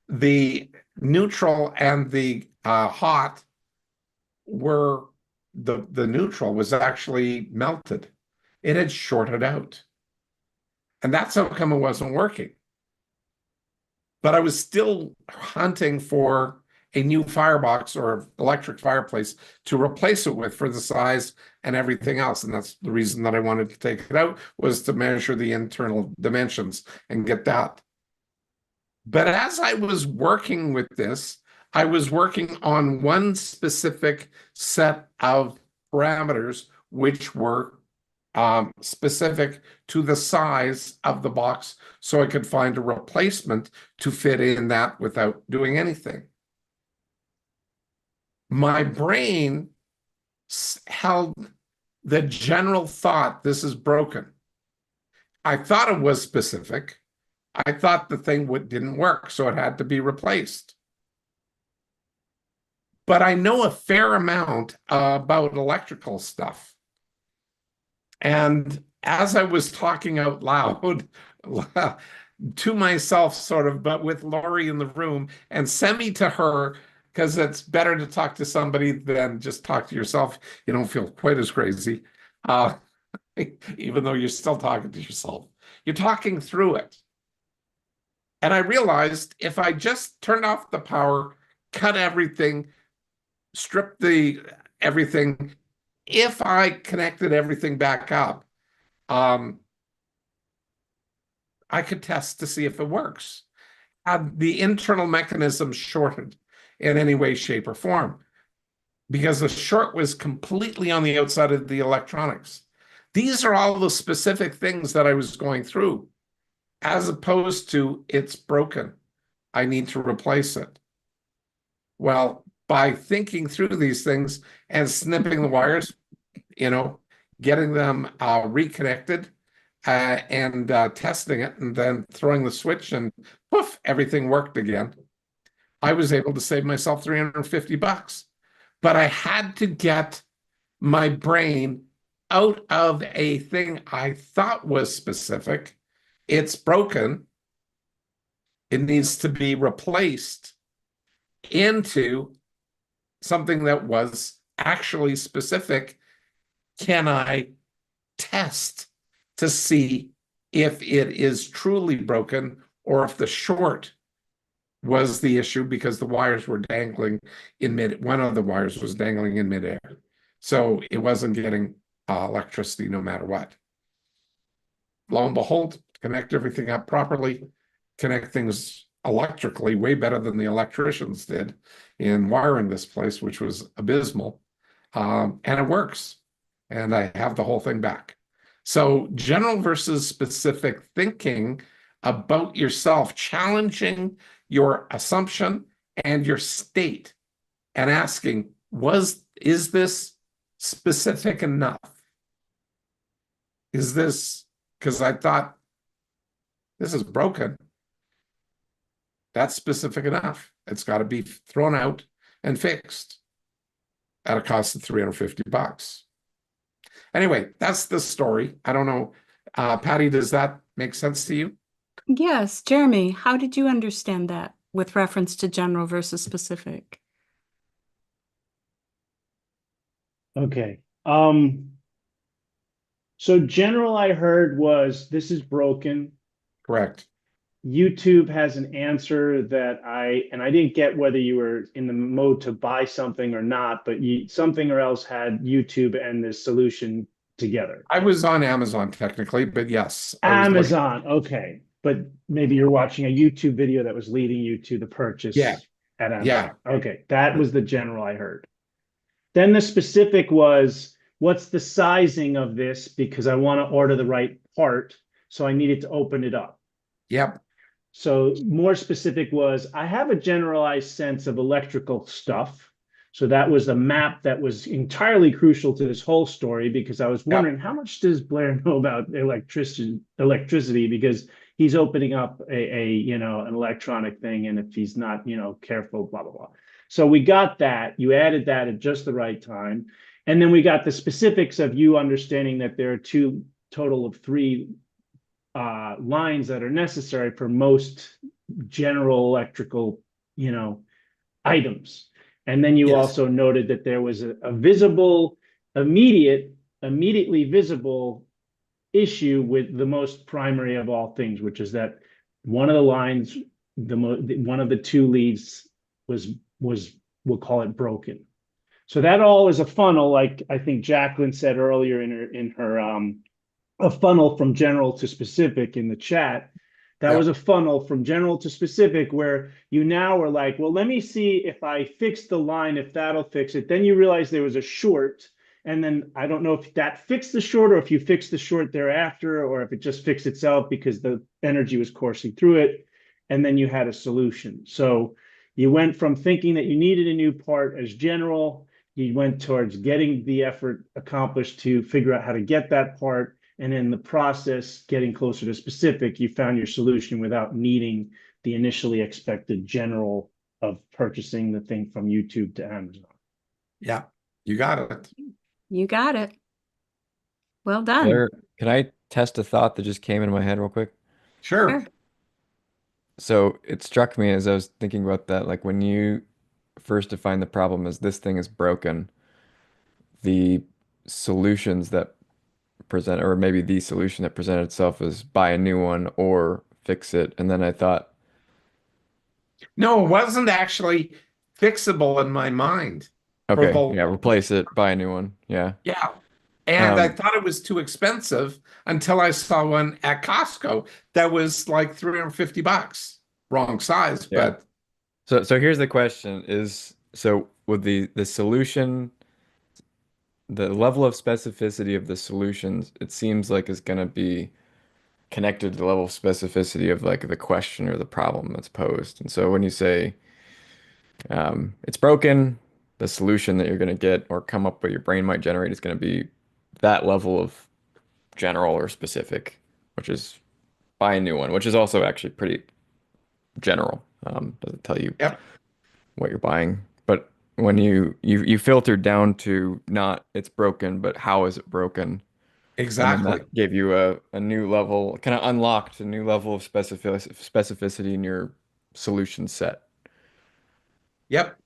the neutral and the hot were the neutral was actually melted. It had shorted out. And that's how come it wasn't working. But I was still hunting for a new firebox or electric fireplace to replace it with for the size and everything else. And that's the reason that I wanted to take it out, was to measure the internal dimensions and get that. But as I was working with this, I was working on one specific set of parameters, which were specific to the size of the box, so I could find a replacement to fit in that without doing anything. My brain held the general thought, this is broken. I thought it was specific. I thought the thing didn't work, so it had to be replaced. But I know a fair amount about electrical stuff. And as I was talking out loud to myself, sort of, but with Lori in the room, and semi to her, because it's better to talk to somebody than just talk to yourself. You don't feel quite as crazy, even though you're still talking to yourself. You're talking through it. And I realized if I just turned off the power, cut everything, stripped everything, if I connected everything back up, I could test to see if it works. Had the internal mechanism shorted in any way, shape, or form, because the short was completely on the outside of the electronics. These are all the specific things that I was going through, as opposed to it's broken, I need to replace it. Well, by thinking through these things and snipping the wires, getting them reconnected and testing it, and then throwing the switch, and poof, everything worked again. I was able to save myself $350. But I had to get my brain out of a thing I thought was specific. It's broken. It needs to be replaced. into something that was actually specific. Can I test to see if it is truly broken or if the short was the issue because the wires were dangling in mid, one of the wires was dangling in midair. So it wasn't getting electricity no matter what. Lo and behold, connect everything up properly, connect things electrically way better than the electricians did in wiring this place, which was abysmal. And it works. And I have the whole thing back. So general versus specific thinking about yourself, challenging your assumption and your state and asking, is this specific enough? Is this, because I thought this is broken. That's specific enough. It's got to be thrown out and fixed at a cost of $350. Anyway, that's the story. I don't know. Patty, does that make sense to you? Yes, Jeremy, how did you understand that with reference to general versus specific? Okay. So general I heard was this is broken. Correct. YouTube has an answer that I didn't get whether you were in the mode to buy something or not, but something or else had YouTube and this solution together. I was on Amazon technically, but yes. I was Amazon, okay. But maybe you're watching a YouTube video that was leading you to the purchase Yeah. at Amazon. Yeah. Okay, that was the general I heard. Then the specific was, what's the sizing of this? Because I want to order the right part, so I needed to open it up. Yep. So more specific was, I have a generalized sense of electrical stuff. So that was a map that was entirely crucial to this whole story, because I was wondering, how much does Blair know about electricity? Because he's opening up an electronic thing, and if he's not, careful, blah, blah, blah. So we got that. You added that at just the right time. And then we got the specifics of you understanding that there are total of three lines that are necessary for most general electrical, items. And then you Yes. also noted that there was a visible, immediately visible issue with the most primary of all things, which is that one of the lines, one of the two leads was we'll call it broken. So that all is a funnel, like I think Jacqueline said earlier in her a funnel from general to specific in the chat. That was a funnel from general to specific, where you now were like, well, let me see if I fix the line, if that'll fix it. Then you realize there was a short. And then I don't know if that fixed the short, or if you fixed the short thereafter, or if it just fixed itself because the energy was coursing through it. And then you had a solution. So you went from thinking that you needed a new part as general, you went towards getting the effort accomplished to figure out how to get that part. And in the process, getting closer to specific, you found your solution without needing the initially expected general of purchasing the thing from YouTube to Amazon. Yeah, you got it. You got it. Well done. Blair, can I test a thought that just came into my head real quick? Sure. Sure. So it struck me as I was thinking about that, like when you first define the problem as this thing is broken, the solutions that present, or maybe the solution that presented itself is buy a new one or fix it. And then I thought, No, it wasn't actually fixable in my mind. For okay, the- yeah, replace it, buy a new one. Yeah. Yeah. And I Um, thought it was too expensive until I saw one at Costco that was like $350. Wrong size, Yeah. So here's the question is, so with the solution, the level of specificity of the solutions, it seems like is going to be connected to the level of specificity of like the question or the problem that's posed. And so when you say it's broken, the solution that you're going to get or come up with your brain might generate is going to be that level of general or specific, which is buy a new one, which is also actually pretty general. Doesn't tell you Yep. what you're buying. But when you filter down to not it's broken, but how is it broken? And then Exactly. that gave you a new level, kind of unlocked a new level of specificity in your solution set. Yep.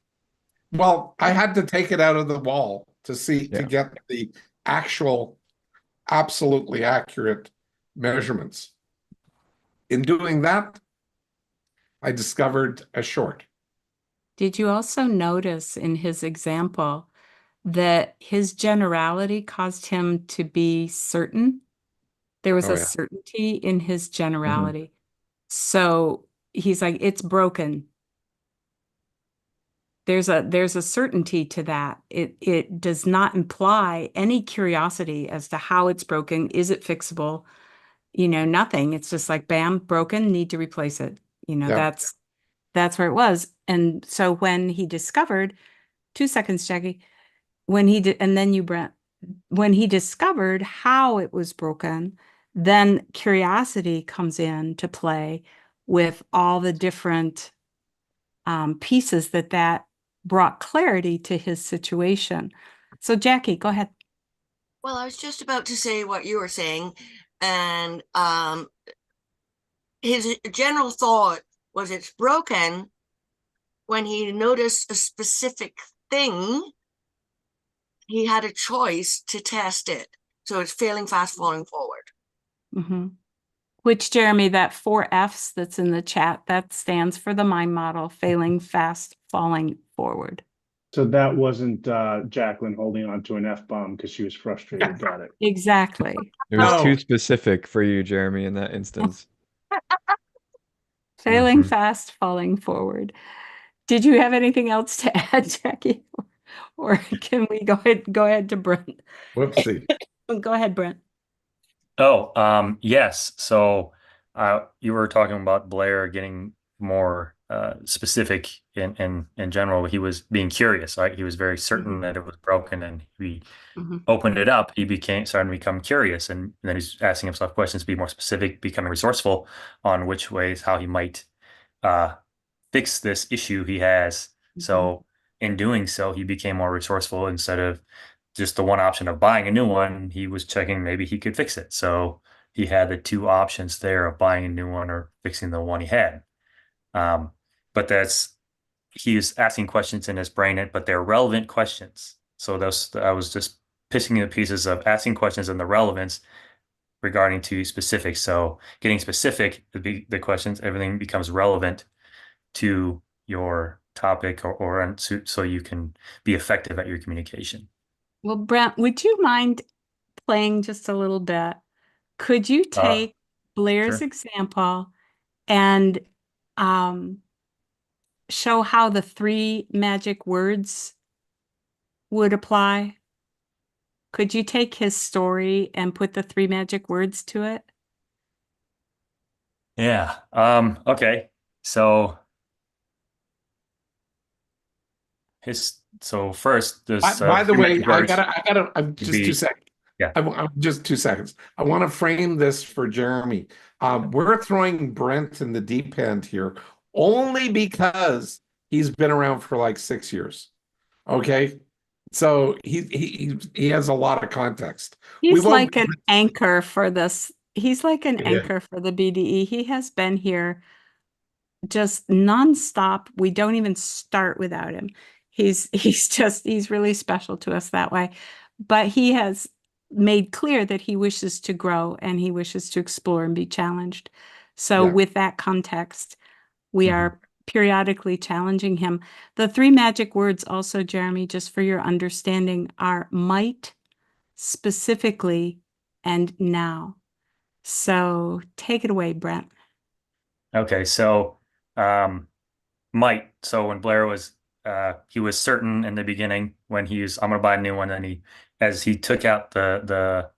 Well, I had to take it out of the wall to see to Yeah. get the actual absolutely accurate measurements. In doing that, I discovered a short. Did you also notice in his example that his generality caused him to be certain? There was Oh a yeah. certainty in his Mhm. generality. So he's like, it's broken. There's a certainty to that. It does not imply any curiosity as to how it's broken. Is it fixable? Nothing. It's just like, bam, broken, need to replace it. Yeah. That's where it was. And so when he discovered, 2 seconds, Jackie, when he did, and then you, Brent, when he discovered how it was broken, then curiosity comes in to play with all the different pieces that brought clarity to his situation. So, Jackie, go ahead. Well, I was just about to say what you were saying, and his general thought was it's broken. When he noticed a specific thing, he had a choice to test it. So it's failing fast, falling forward. Mm-hmm. Which, Jeremy, that 4 Fs that's in the chat, that stands for the mind model, failing fast, falling forward. So that wasn't Jacqueline holding on to an F-bomb because she was frustrated. Got it. Exactly. It was No. too specific for you, Jeremy, in that instance. Failing Mhm. fast, falling forward. Did you have anything else to add, Jackie? Or can we go ahead to Brent? Whoopsie. Go ahead, Brent. Oh, yes. So you were talking about Blair getting more specific in general. He was being curious, right? He was very certain that it was broken, and he Mhm. opened it up. He starting to become curious, and then he's asking himself questions, be more specific, becoming resourceful on which ways how he might uh, fix this issue he has. So in doing so, he became more resourceful instead of just the one option of buying a new one. He was checking maybe he could fix it. So he had the two options there of buying a new one or fixing the one he had. Um, but he was asking questions in his brain, but they're relevant questions. So I was just picking the pieces of asking questions and the relevance regarding to specifics. So getting specific, the questions, everything becomes relevant to your topic or so you can be effective at your communication. Well, Brent, would you mind playing just a little bit? Could you take Blair's Sure. example and show how the 3 magic words would apply? Could you take his story and put the 3 magic words to it? Yeah. Okay. So first there's By the three way, magic words I'm to just be 2 seconds. yeah. I'm just 2 seconds. I want to frame this for Jeremy. We're throwing Brent in the deep end here only because he's been around for like 6 years. Okay. So he has a lot of context. We He's won't. like an anchor for this. He's like an Yeah. anchor for the BDE. He has been here just nonstop. We don't even start without him. He's really special to us that way. But he has made clear that he wishes to grow and he wishes to explore and be challenged. So Yeah. with that context, we Mhm. are periodically challenging him. The 3 magic words also, Jeremy, just for your understanding, are might, specifically, and now. So take it away, Brent. Okay. So might. So when Blair was he was certain in the beginning when I'm gonna buy a new one, and as he took out the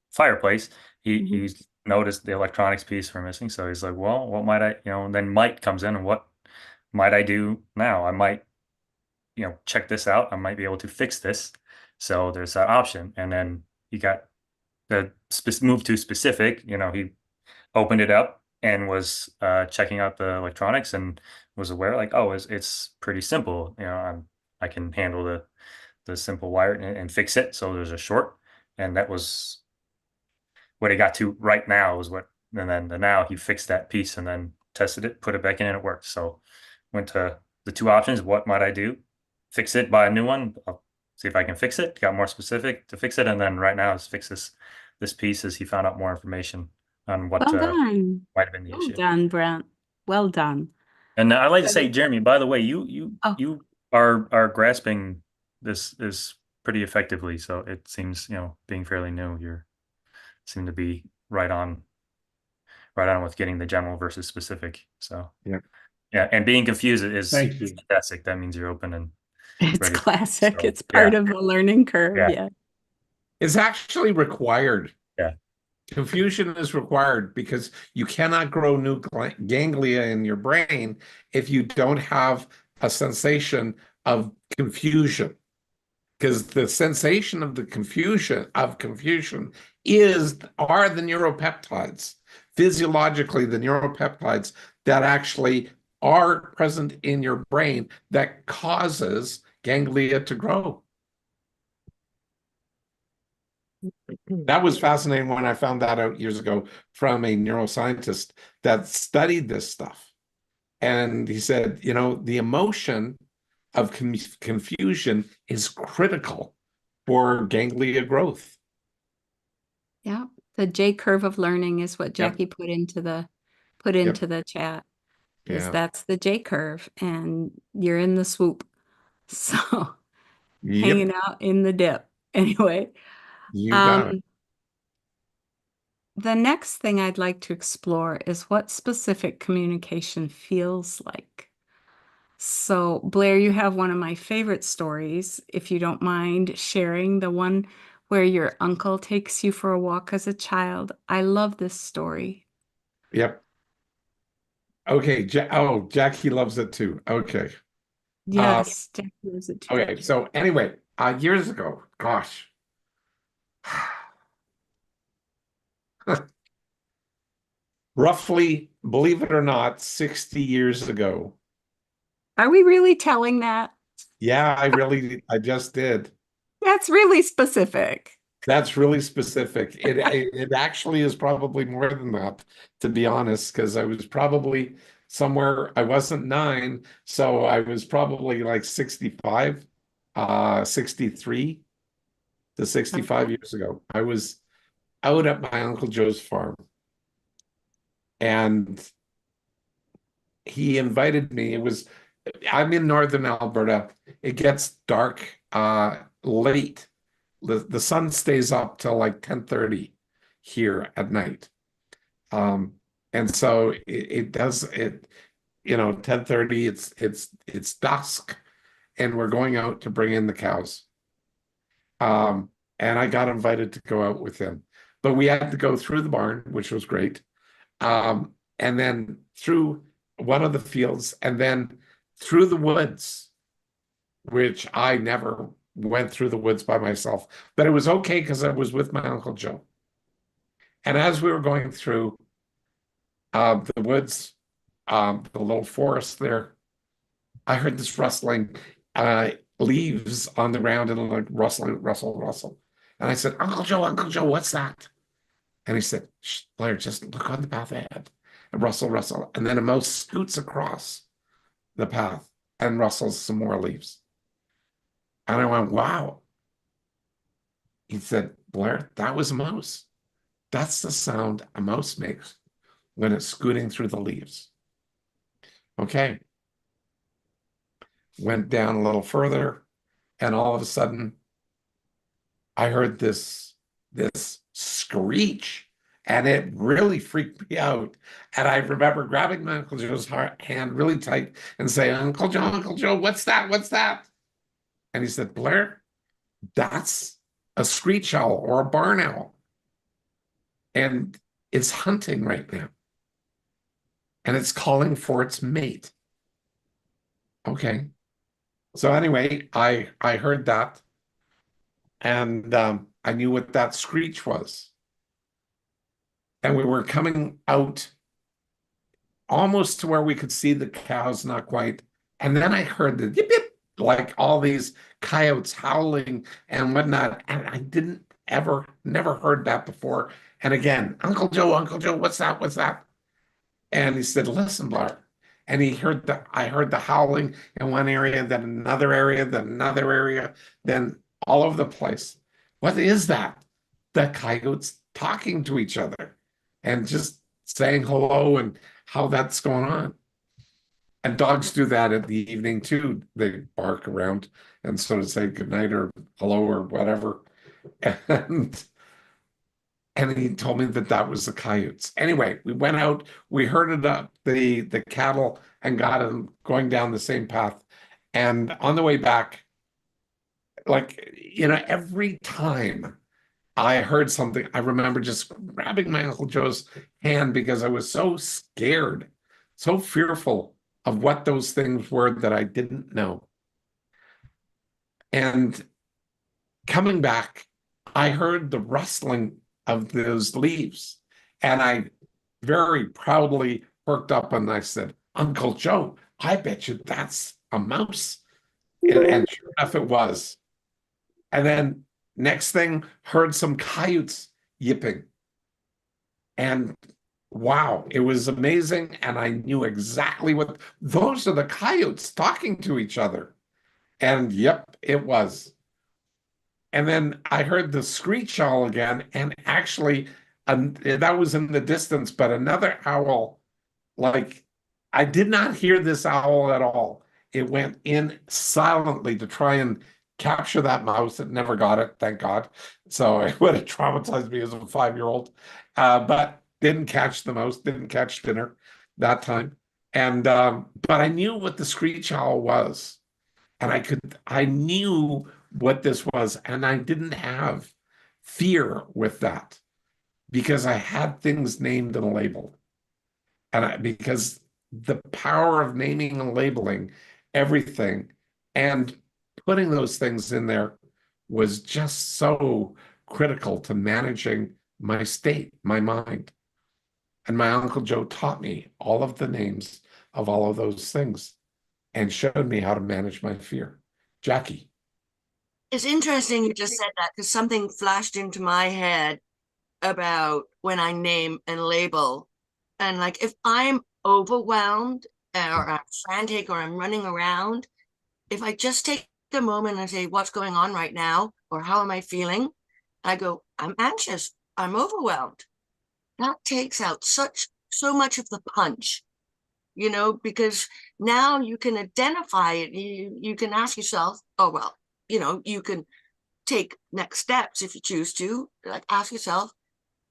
fireplace, he noticed the electronics piece were missing. So he's like, well, what might and then might comes in, and what might I do now? I might, check this out. I might be able to fix this. So there's that option. And then he got the move to specific, he opened it up and was checking out the electronics and was aware like, oh, it's pretty simple. I can handle the simple wire and fix it. So there's a short, and that was what he got to right now was and then now he fixed that piece and then tested it, put it back in, and it worked. So went to the two options. What might I do? Fix it, buy a new one. I'll see if I can fix it. Got more specific to fix it, and then right now is fix this piece as he found out more information on what Well done. might have been the Well issue. done, Brent. Well done. And I'd like to say, Jeremy, by the way, you Oh. you are grasping this pretty effectively. So it seems, being fairly new, you seem to be right on with getting the general versus specific. So yeah, and being confused is Thank you. fantastic. That means you're open and It's ready. classic. So, It's part of the learning curve. Yeah. Yeah. It's actually required. Yeah. Confusion is required because you cannot grow new ganglia in your brain if you don't have a sensation of confusion. Because the sensation of the confusion are the neuropeptides, physiologically the neuropeptides that actually are present in your brain that causes ganglia to grow. That was fascinating when I found that out years ago from a neuroscientist that studied this stuff. And he said, the emotion of confusion is critical for ganglia growth. Yeah. The J curve of learning is what Jackie put into the chat. That's the J curve, and you're in the swoop. So hanging out in the dip. Anyway. You got it. The next thing I'd like to explore is what specific communication feels like. So, Blair, you have one of my favorite stories, if you don't mind sharing, the one where your uncle takes you for a walk as a child. I love this story. Yep. Okay. Jackie loves it too. Okay. Yes, Jackie loves it too. Okay. So anyway, years ago, gosh. Roughly, believe it or not, 60 years ago. Are we really telling that? Yeah, I just did. That's really specific. That's really specific. It actually is probably more than that, to be honest, because I was probably somewhere, I wasn't 9, so I was probably like 65, 63 to 65 years ago. I was out at my Uncle Joe's farm, and he invited me. I'm in northern Alberta. It gets dark late. The sun stays up till like 10:30 here at night. And so it does 10:30, it's dusk, and we're going out to bring in the cows. And I got invited to go out with him. But we had to go through the barn, which was great. And then through one of the fields, and then through the woods, which I never went through the woods by myself, but it was okay because I was with my Uncle Joe. And as we were going through the woods, the little forest there, I heard this rustling leaves on the ground and like rustle. And I said, Uncle Joe, what's that? And he said, Shh, Blair, just look on the path ahead. And rustle. And then a mouse scoots across the path and rustles some more leaves. And I went, wow. He said, Blair, that was a mouse. That's the sound a mouse makes when it's scooting through the leaves. Okay. Went down a little further, and all of a sudden, I heard this screech, and it really freaked me out. And I remember grabbing my Uncle Joe's hand really tight and saying, Uncle Joe, what's that? What's that? And he said, Blair, that's a screech owl or a barn owl. And it's hunting right now. And it's calling for its mate. Okay. So anyway, I heard that. And I knew what that screech was. And we were coming out almost to where we could see the cows, not quite. And then I heard the yip, yip, like all these coyotes howling and whatnot. And I never heard that before. And again, Uncle Joe, what's that? And he said, listen, Blair. and I heard the howling in one area, then another area, then another area, then all over the place. What is that? The coyotes talking to each other and just saying hello and how that's going on. And dogs do that in the evening too. They bark around and sort of say goodnight or hello or whatever. And he told me that that was the coyotes. Anyway, we went out, we herded up the cattle and got them going down the same path. And on the way back, like, every time I heard something, I remember just grabbing my Uncle Joe's hand because I was so scared, so fearful of what those things were that I didn't know. And coming back, I heard the rustling of those leaves. And I very proudly perked up and I said, Uncle Joe, I bet you that's a mouse. And sure enough, it was. And then next thing, heard some coyotes yipping. And wow, it was amazing. And I knew exactly what those are, the coyotes talking to each other. And yep, it was. And then I heard the screech owl again, and actually, that was in the distance, but another owl, like, I did not hear this owl at all. It went in silently to try and capture that mouse. It never got it, thank God. So it would have traumatized me as a 5-year-old, but didn't catch the mouse, didn't catch dinner that time. And but I knew what the screech owl was, and I knew what this was, and I didn't have fear with that because I had things named and labeled. Because the power of naming and labeling everything and putting those things in there was just so critical to managing my state, my mind. And my Uncle Joe taught me all of the names of all of those things and showed me how to manage my fear. Jackie. It's interesting you just said that because something flashed into my head about when I name and label. And like if I'm overwhelmed or I'm frantic or I'm running around, if I just take a moment and say, what's going on right now? Or how am I feeling? I go, I'm anxious. I'm overwhelmed. That takes out so much of the punch, because now you can identify it. You can ask yourself, oh, well, you can take next steps if you choose to, like ask yourself,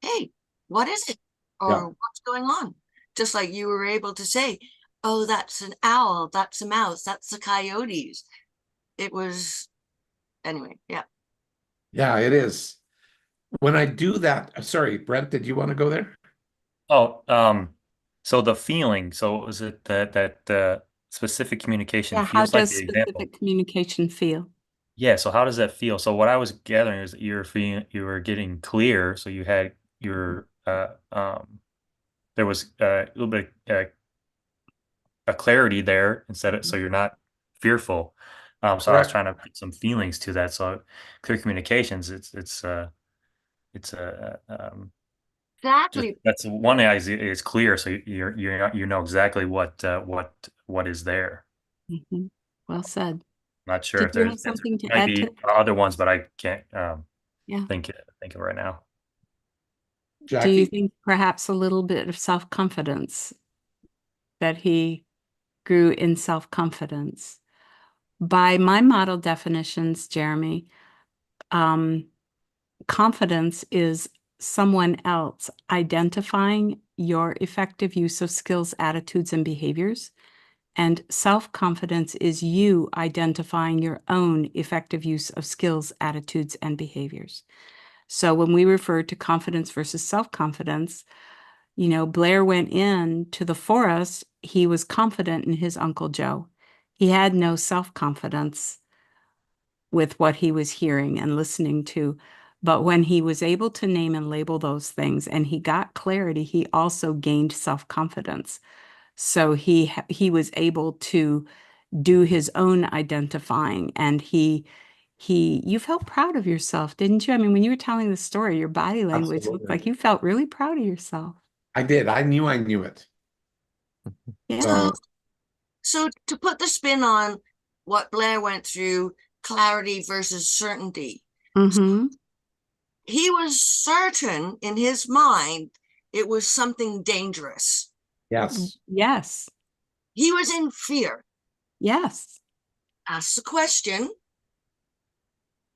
hey, what is it? Or Yeah. what's going on? Just like you were able to say, oh, that's an owl, that's a mouse, that's the coyotes. It was, anyway, yeah. Yeah, it is. When I do that, sorry, Brent, did you want to go there? Oh, so the feeling. So was it that specific communication Yeah, how feels like does the example? specific communication feel? Yeah. So how does that feel? So what I was gathering is that you were getting clear. So you had there was a little bit a clarity there instead of, so you're not fearful. So I was Correct. trying to put some feelings to that. So clear communications, it's just Exactly. that's one is clear. So you know exactly what is there. Mhm. Well said. Not sure Did if you there have something to might add be to? other ones, but I can't Yeah. think of right now. Do you Jackie? think perhaps a little bit of self-confidence, that he grew in self-confidence? By my model definitions, Jeremy, confidence is someone else identifying your effective use of skills, attitudes, and behaviors. And self-confidence is you identifying your own effective use of skills, attitudes, and behaviors. So when we refer to confidence versus self-confidence, Blair went into the forest. He was confident in his Uncle Joe. He had no self-confidence with what he was hearing and listening to. But when he was able to name and label those things and he got clarity, he also gained self-confidence. So he was able to do his own identifying, and you felt proud of yourself, didn't you? I mean, when you were telling the story, your body language looked like Absolutely. you felt really proud of yourself. I did. I knew it. Yeah. So So to put the spin on what Blair went through, clarity versus certainty, Mm-hmm. he was certain in his mind it was something dangerous. Yes. Yes. He was in fear. Yes. Asked the question,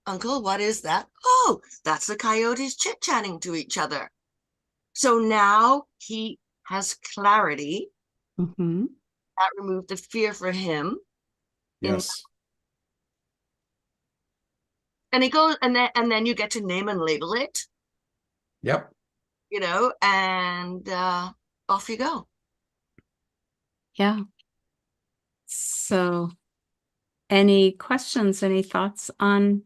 Uncle, what is that? Oh, that's the coyotes chit-chatting to each other. So now he has clarity. Mm-hmm. That removed the fear for him. Yes. And he goes, and then you get to name and label it, Yep. and off you go. Yeah. So any questions, any thoughts on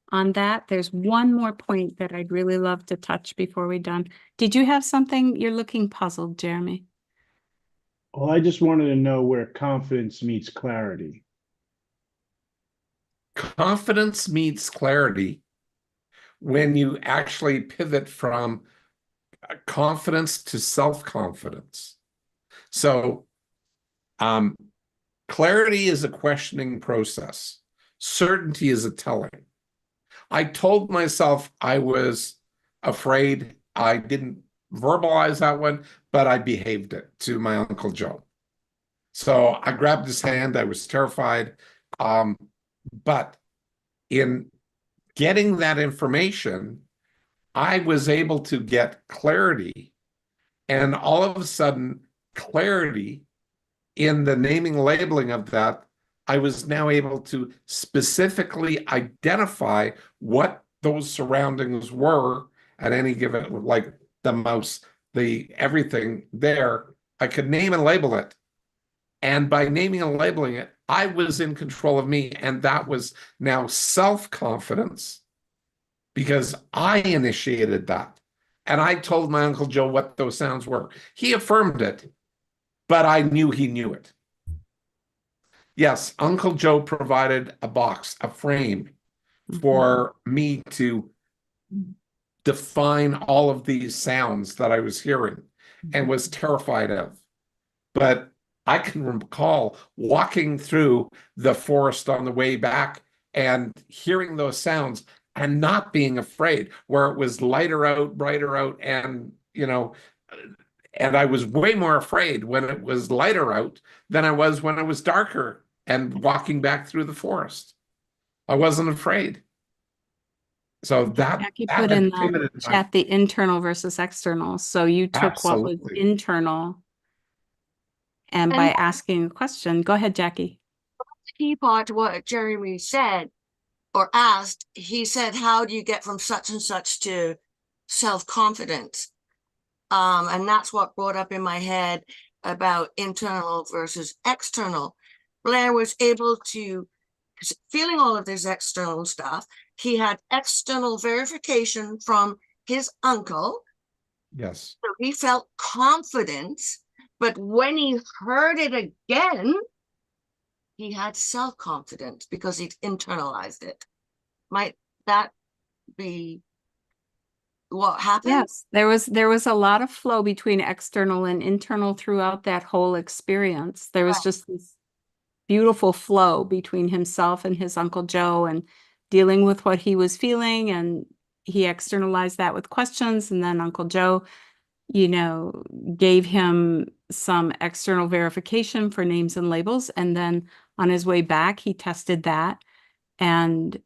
that? There's one more point that I'd really love to touch before we're done. Did you have something? You're looking puzzled, Jeremy. Well, I just wanted to know where confidence meets clarity. Confidence meets clarity when you actually pivot from confidence to self-confidence. So, clarity is a questioning process. Certainty is a telling. I told myself I was afraid. I didn't verbalize that one, but I behaved it to my Uncle Joe. So I grabbed his hand. I was terrified. But in getting that information, I was able to get clarity. And all of a sudden, clarity in the naming labeling of that, I was now able to specifically identify what those surroundings were at any given, like the mouse, the everything there. I could name and label it. And by naming and labeling it, I was in control of me. And that was now self-confidence because I initiated that. And I told my Uncle Joe what those sounds were. He affirmed it, but I knew he knew it. Yes, Uncle Joe provided a box, a frame for me to define all of these sounds that I was hearing and was terrified of. But I can recall walking through the forest on the way back and hearing those sounds and not being afraid, where it was lighter out, brighter out, and and I was way more afraid when it was lighter out than I was when it was darker and walking back through the forest. I wasn't afraid. So Jackie that put in had the pivoted my chat the internal versus external. So you took what was absolutely. internal, and by And asking a question, go ahead, Jackie. the key part to what Jeremy said or asked, he said, how do you get from such and such to self-confidence? And that's what brought up in my head about internal versus external. Blair was able to, feeling all of this external stuff, he had external verification from his uncle. Yes. So he felt confident, but when he heard it again, he had self-confidence because he'd internalized it. Might that be what happened? Yes, there was a lot of flow between external and internal throughout that whole experience. There was just this beautiful flow between himself and his Uncle Joe and dealing with what he was feeling, and he externalized that with questions, and then Uncle Joe, gave him some external verification for names and labels, and then on his way back he tested that, and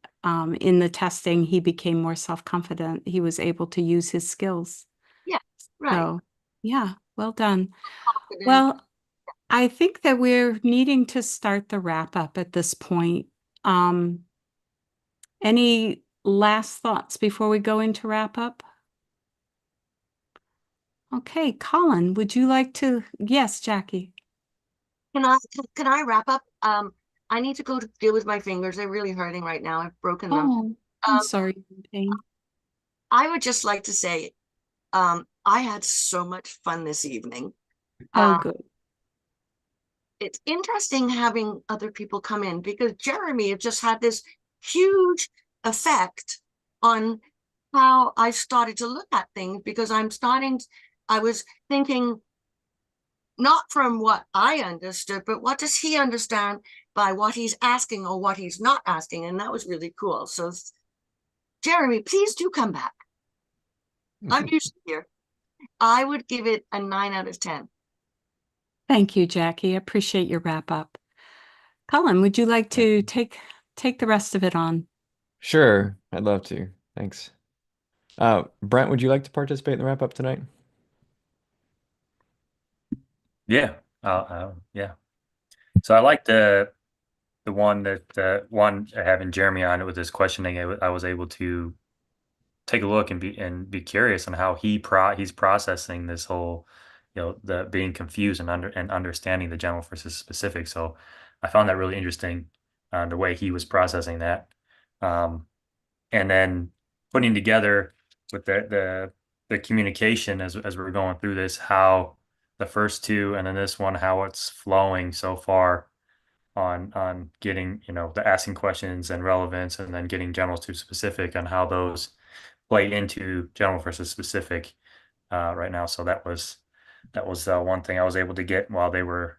in the testing he became more self-confident. He was able to use his skills. Yeah, right. So yeah, well done. Confident. Well, I think that we're needing to start the wrap up at this point. Any last thoughts before we go into wrap up? Okay, Colin, would you like to? Yes, Jackie. Can I wrap up? I need to go to deal with my fingers. They're really hurting right now. I've broken them. Oh, I'm sorry, you're in pain. I would just like to say, I had so much fun this evening. Oh, good. It's interesting having other people come in because Jeremy has just had this huge effect on how I started to look at things, because I was thinking not from what I understood, but what does he understand by what he's asking or what he's not asking? And that was really cool. So, Jeremy, please do come back. I'm usually here. I would give it a 9 out of 10. Thank you, Jackie. Appreciate your wrap up. Colin, would you like to take the rest of it on? Sure, I'd love to. Thanks. Brent, would you like to participate in the wrap up tonight? Yeah. Yeah. So I like the one that one having Jeremy on it with his questioning. I was able to take a look and be curious on how he's processing this whole, the being confused and understanding the general versus specific. So I found that really interesting, the way he was processing that, and then putting together with the communication as we're going through this, how the first two and then this one, how it's flowing so far on getting, the asking questions and relevance, and then getting general to specific, on how those play into general versus specific right now. So that was one thing I was able to get while they were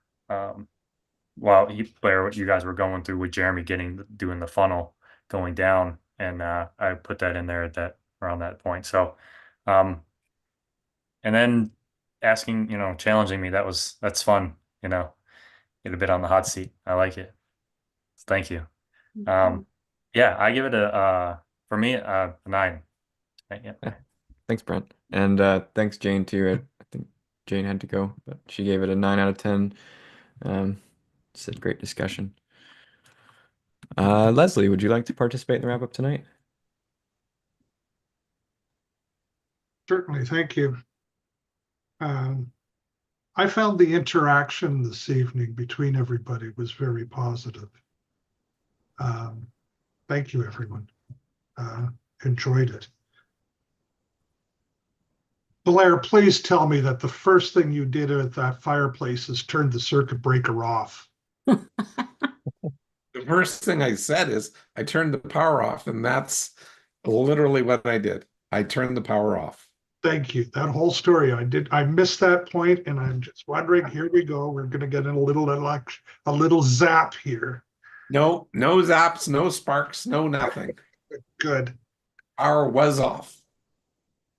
Blair, you guys were going through with Jeremy doing the funnel going down, and I put that in there around that point. So and then asking, challenging me, that's fun, get a bit on the hot seat. I like it. Thank you. Yeah, I give it for me a 9. Yeah. Thanks, Brent. And thanks, Jane, too. I think Jane had to go, but she gave it a 9 out of 10. It's a great discussion. Leslie, would you like to participate in the wrap up tonight? Certainly, thank you. I found the interaction this evening between everybody was very positive. Thank you, everyone. Enjoyed it. Blair, please tell me that the first thing you did at that fireplace is turn the circuit breaker off. The first thing I said is I turned the power off, and that's literally what I did. I turned the power off. Thank you. That whole story, I missed that point, and I'm just wondering, here we go. We're going to get a little zap here. No zaps, no sparks, no nothing. Good. Power was off.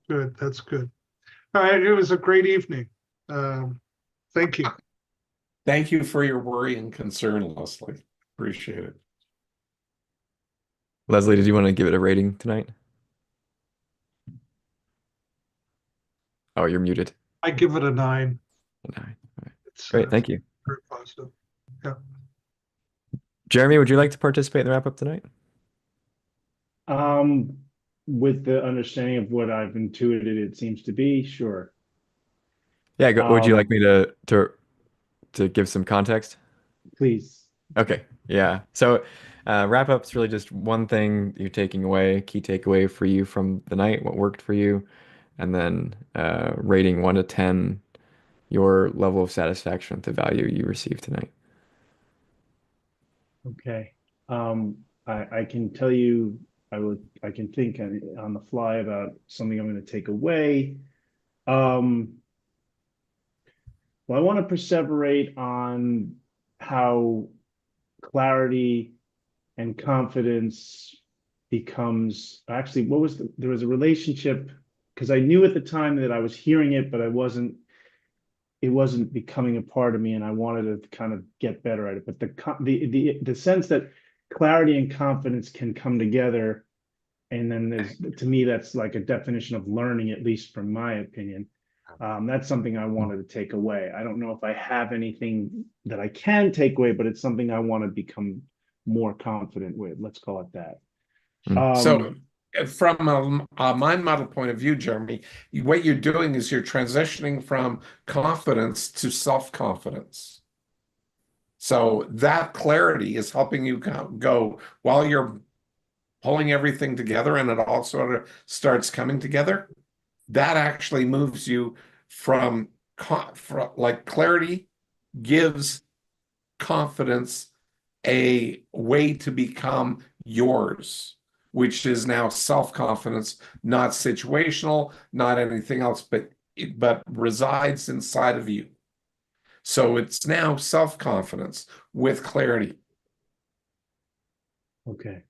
Good. That's good. All right. It was a great evening. Thank you. Thank you for your worry and concern, Leslie. Appreciate it. Leslie, did you want to give it a rating tonight? Oh, you're muted. I give it a 9. A 9. All right. It's Great, thank you. very positive. Yeah. Jeremy, would you like to participate in the wrap up tonight? With the understanding of what I've intuited, it seems to be, sure. Yeah, would you like me to give some context? Please. Okay, yeah. So wrap up's really just one thing you're taking away, key takeaway for you from the night, what worked for you, and then rating 1 to 10, your level of satisfaction with the value you received tonight. Okay. I can tell you, I can think on the fly about something I'm going to take away. Well, I want to perseverate on how clarity and confidence becomes actually, there was a relationship, because I knew at the time that I was hearing it, but it wasn't becoming a part of me, and I wanted to kind of get better at it. But the sense that clarity and confidence can come together, and then to me, that's like a definition of learning, at least from my opinion. That's something I wanted to take away. I don't know if I have anything that I can take away, but it's something I want to become more confident with. Let's call it that. So from a mind model point of view, Jeremy, what you're doing is you're transitioning from confidence to self-confidence. So that clarity is helping you go while you're pulling everything together, and it all sort of starts coming together. That actually moves you from like clarity gives confidence a way to become yours, which is now self-confidence, not situational, not anything else, but resides inside of you. So it's now self-confidence with clarity. Okay.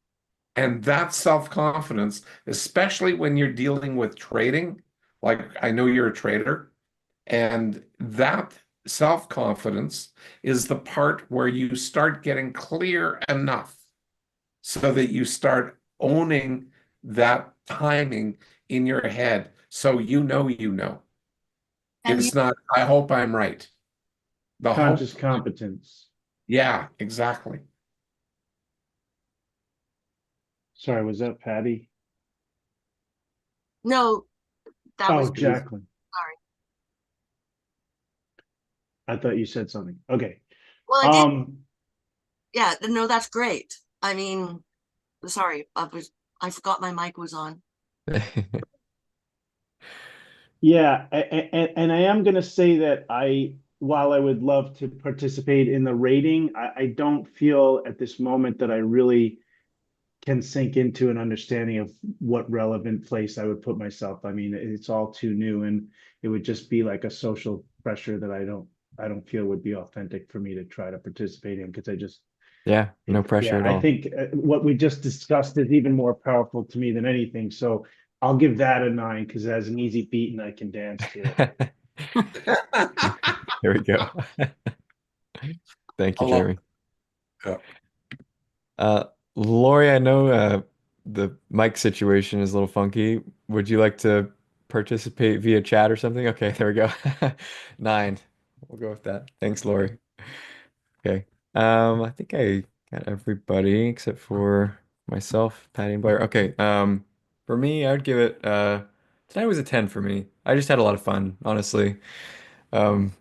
And that self-confidence, especially when you're dealing with trading, like I know you're a trader, and that self-confidence is the part where you start getting clear enough so that you start owning that timing in your head. So you know. And you, It's not, I hope I'm right. The hope, Conscious competence. yeah, exactly. Sorry, was that Patty? no, that was Oh, Jacqueline. sorry. I thought you said something. Okay. Well, I did. Um, Yeah, no, that's great. I mean, sorry, I forgot my mic was on. yeah, and I am gonna say that while I would love to participate in the rating, I don't feel at this moment that I really can sink into an understanding of what relevant place I would put myself. I mean, it's all too new, and it would just be like a social pressure that I don't feel would be authentic for me to try to participate in because I just Yeah, no pressure yeah, at I all. think what we just discussed is even more powerful to me than anything. So I'll give that a 9 because it has an easy beat and I can dance to it. There we go. Thank I you, love Jeremy. it. Uh, Lori, I know the mic situation is a little funky. Would you like to participate via chat or something? Okay, there we go. 9. We'll go with that. Thanks, Lori. Okay. I think I got everybody except for myself, Patty, and Blair. Okay. For me, I would give it tonight was a 10 for me. I just had a lot of fun, honestly. Um,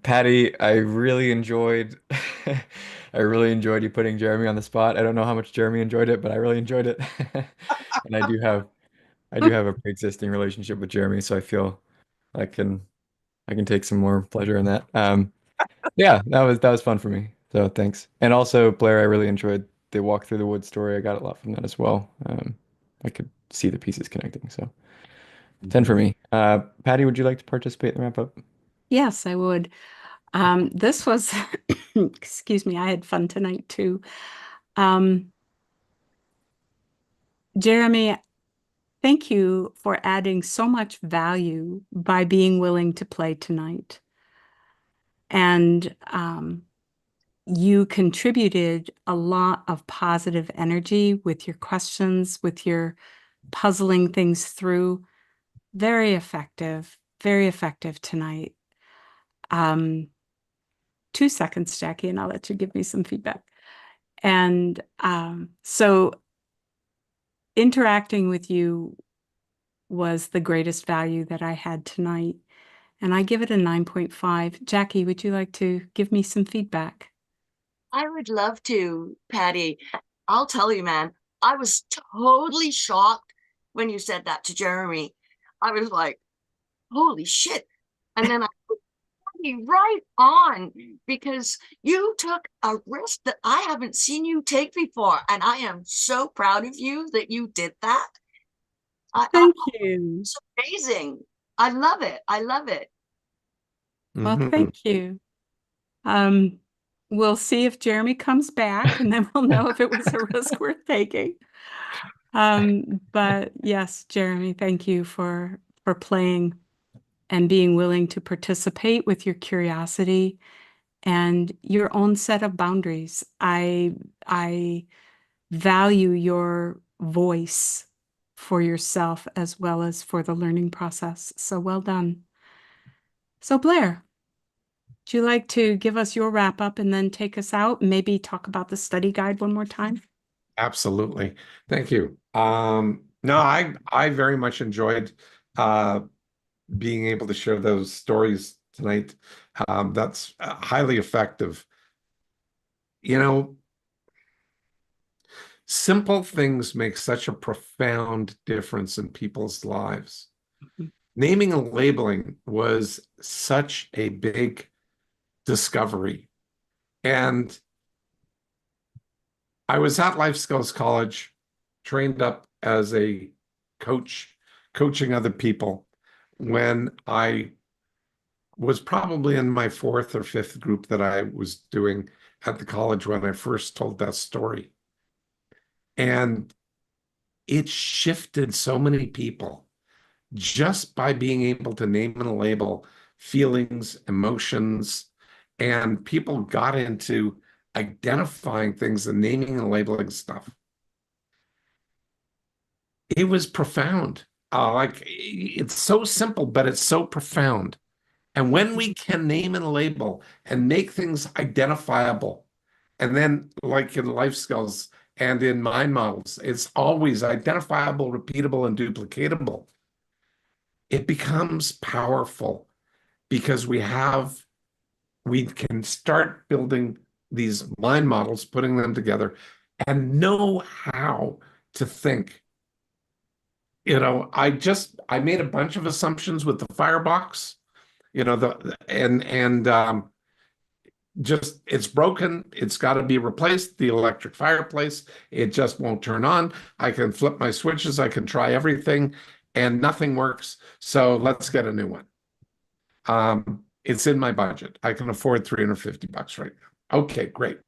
Patty, I really enjoyed I really enjoyed you putting Jeremy on the spot. I don't know how much Jeremy enjoyed it, but I really enjoyed it. And I do have a pre-existing relationship with Jeremy, so I feel I can I can take some more pleasure in that. Yeah, that was fun for me. So thanks. And also, Blair, I really enjoyed the walk through the woods story. I got a lot from that as well. I could see the pieces connecting. So 10 for me. Patty, would you like to participate in the wrap up? Yes, I would. This was, excuse me, I had fun tonight too. Um, Jeremy, thank you for adding so much value by being willing to play tonight. And you contributed a lot of positive energy with your questions, with your puzzling things through. Very effective tonight. 2 seconds, Jackie, and I'll let you give me some feedback. And so interacting with you was the greatest value that I had tonight. And I give it a 9.5. Jackie, would you like to give me some feedback? I would love to, Patty. I'll tell you, man, I was totally shocked when you said that to Jeremy. I was like, holy shit. And then I put you right on because you took a risk that I haven't seen you take before. And I am so proud of you that you did that. Thank you. It's amazing. I love it. I love it. Well, Mhm. thank you. We'll see if Jeremy comes back and then we'll know if it was a risk worth taking. But yes, Jeremy, thank you for playing and being willing to participate with your curiosity and your own set of boundaries. I value your voice for yourself as well as for the learning process. So well done. So Blair, would you like to give us your wrap up and then take us out? Maybe talk about the study guide one more time? Absolutely. Thank you. No, I very much enjoyed uh, being able to share those stories tonight. That's highly effective. You know, simple things make such a profound difference in people's lives. Mhm. Naming and labeling was such a big discovery. And I was at Life Skills College, trained up as a coach, coaching other people when I was probably in my fourth or fifth group that I was doing at the college when I first told that story. And it shifted so many people just by being able to name and label feelings, emotions, and people got into identifying things and naming and labeling stuff. It was profound. Like it's so simple, but it's so profound. And when we can name and label and make things identifiable, and then like in life skills and in mind models, it's always identifiable, repeatable, and duplicatable. It becomes powerful because we can start building these mind models, putting them together, and know how to think. I made a bunch of assumptions with the firebox, just it's broken. It's got to be replaced. The electric fireplace, it just won't turn on. I can flip my switches. I can try everything and nothing works. So let's get a new one. It's in my budget. I can afford $350 right now. Okay, great.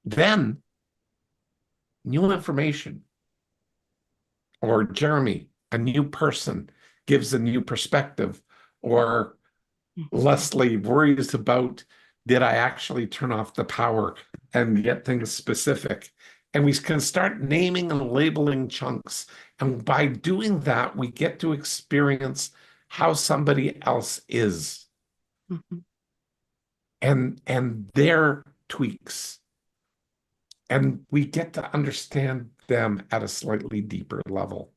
Then new information, or Jeremy, a new person, gives a new perspective, or Leslie worries about, did I actually turn off the power, and get things specific. And we can start naming and labeling chunks. And by doing that, we get to experience how somebody else is. Mhm. And their tweaks. And we get to understand them at a slightly deeper level.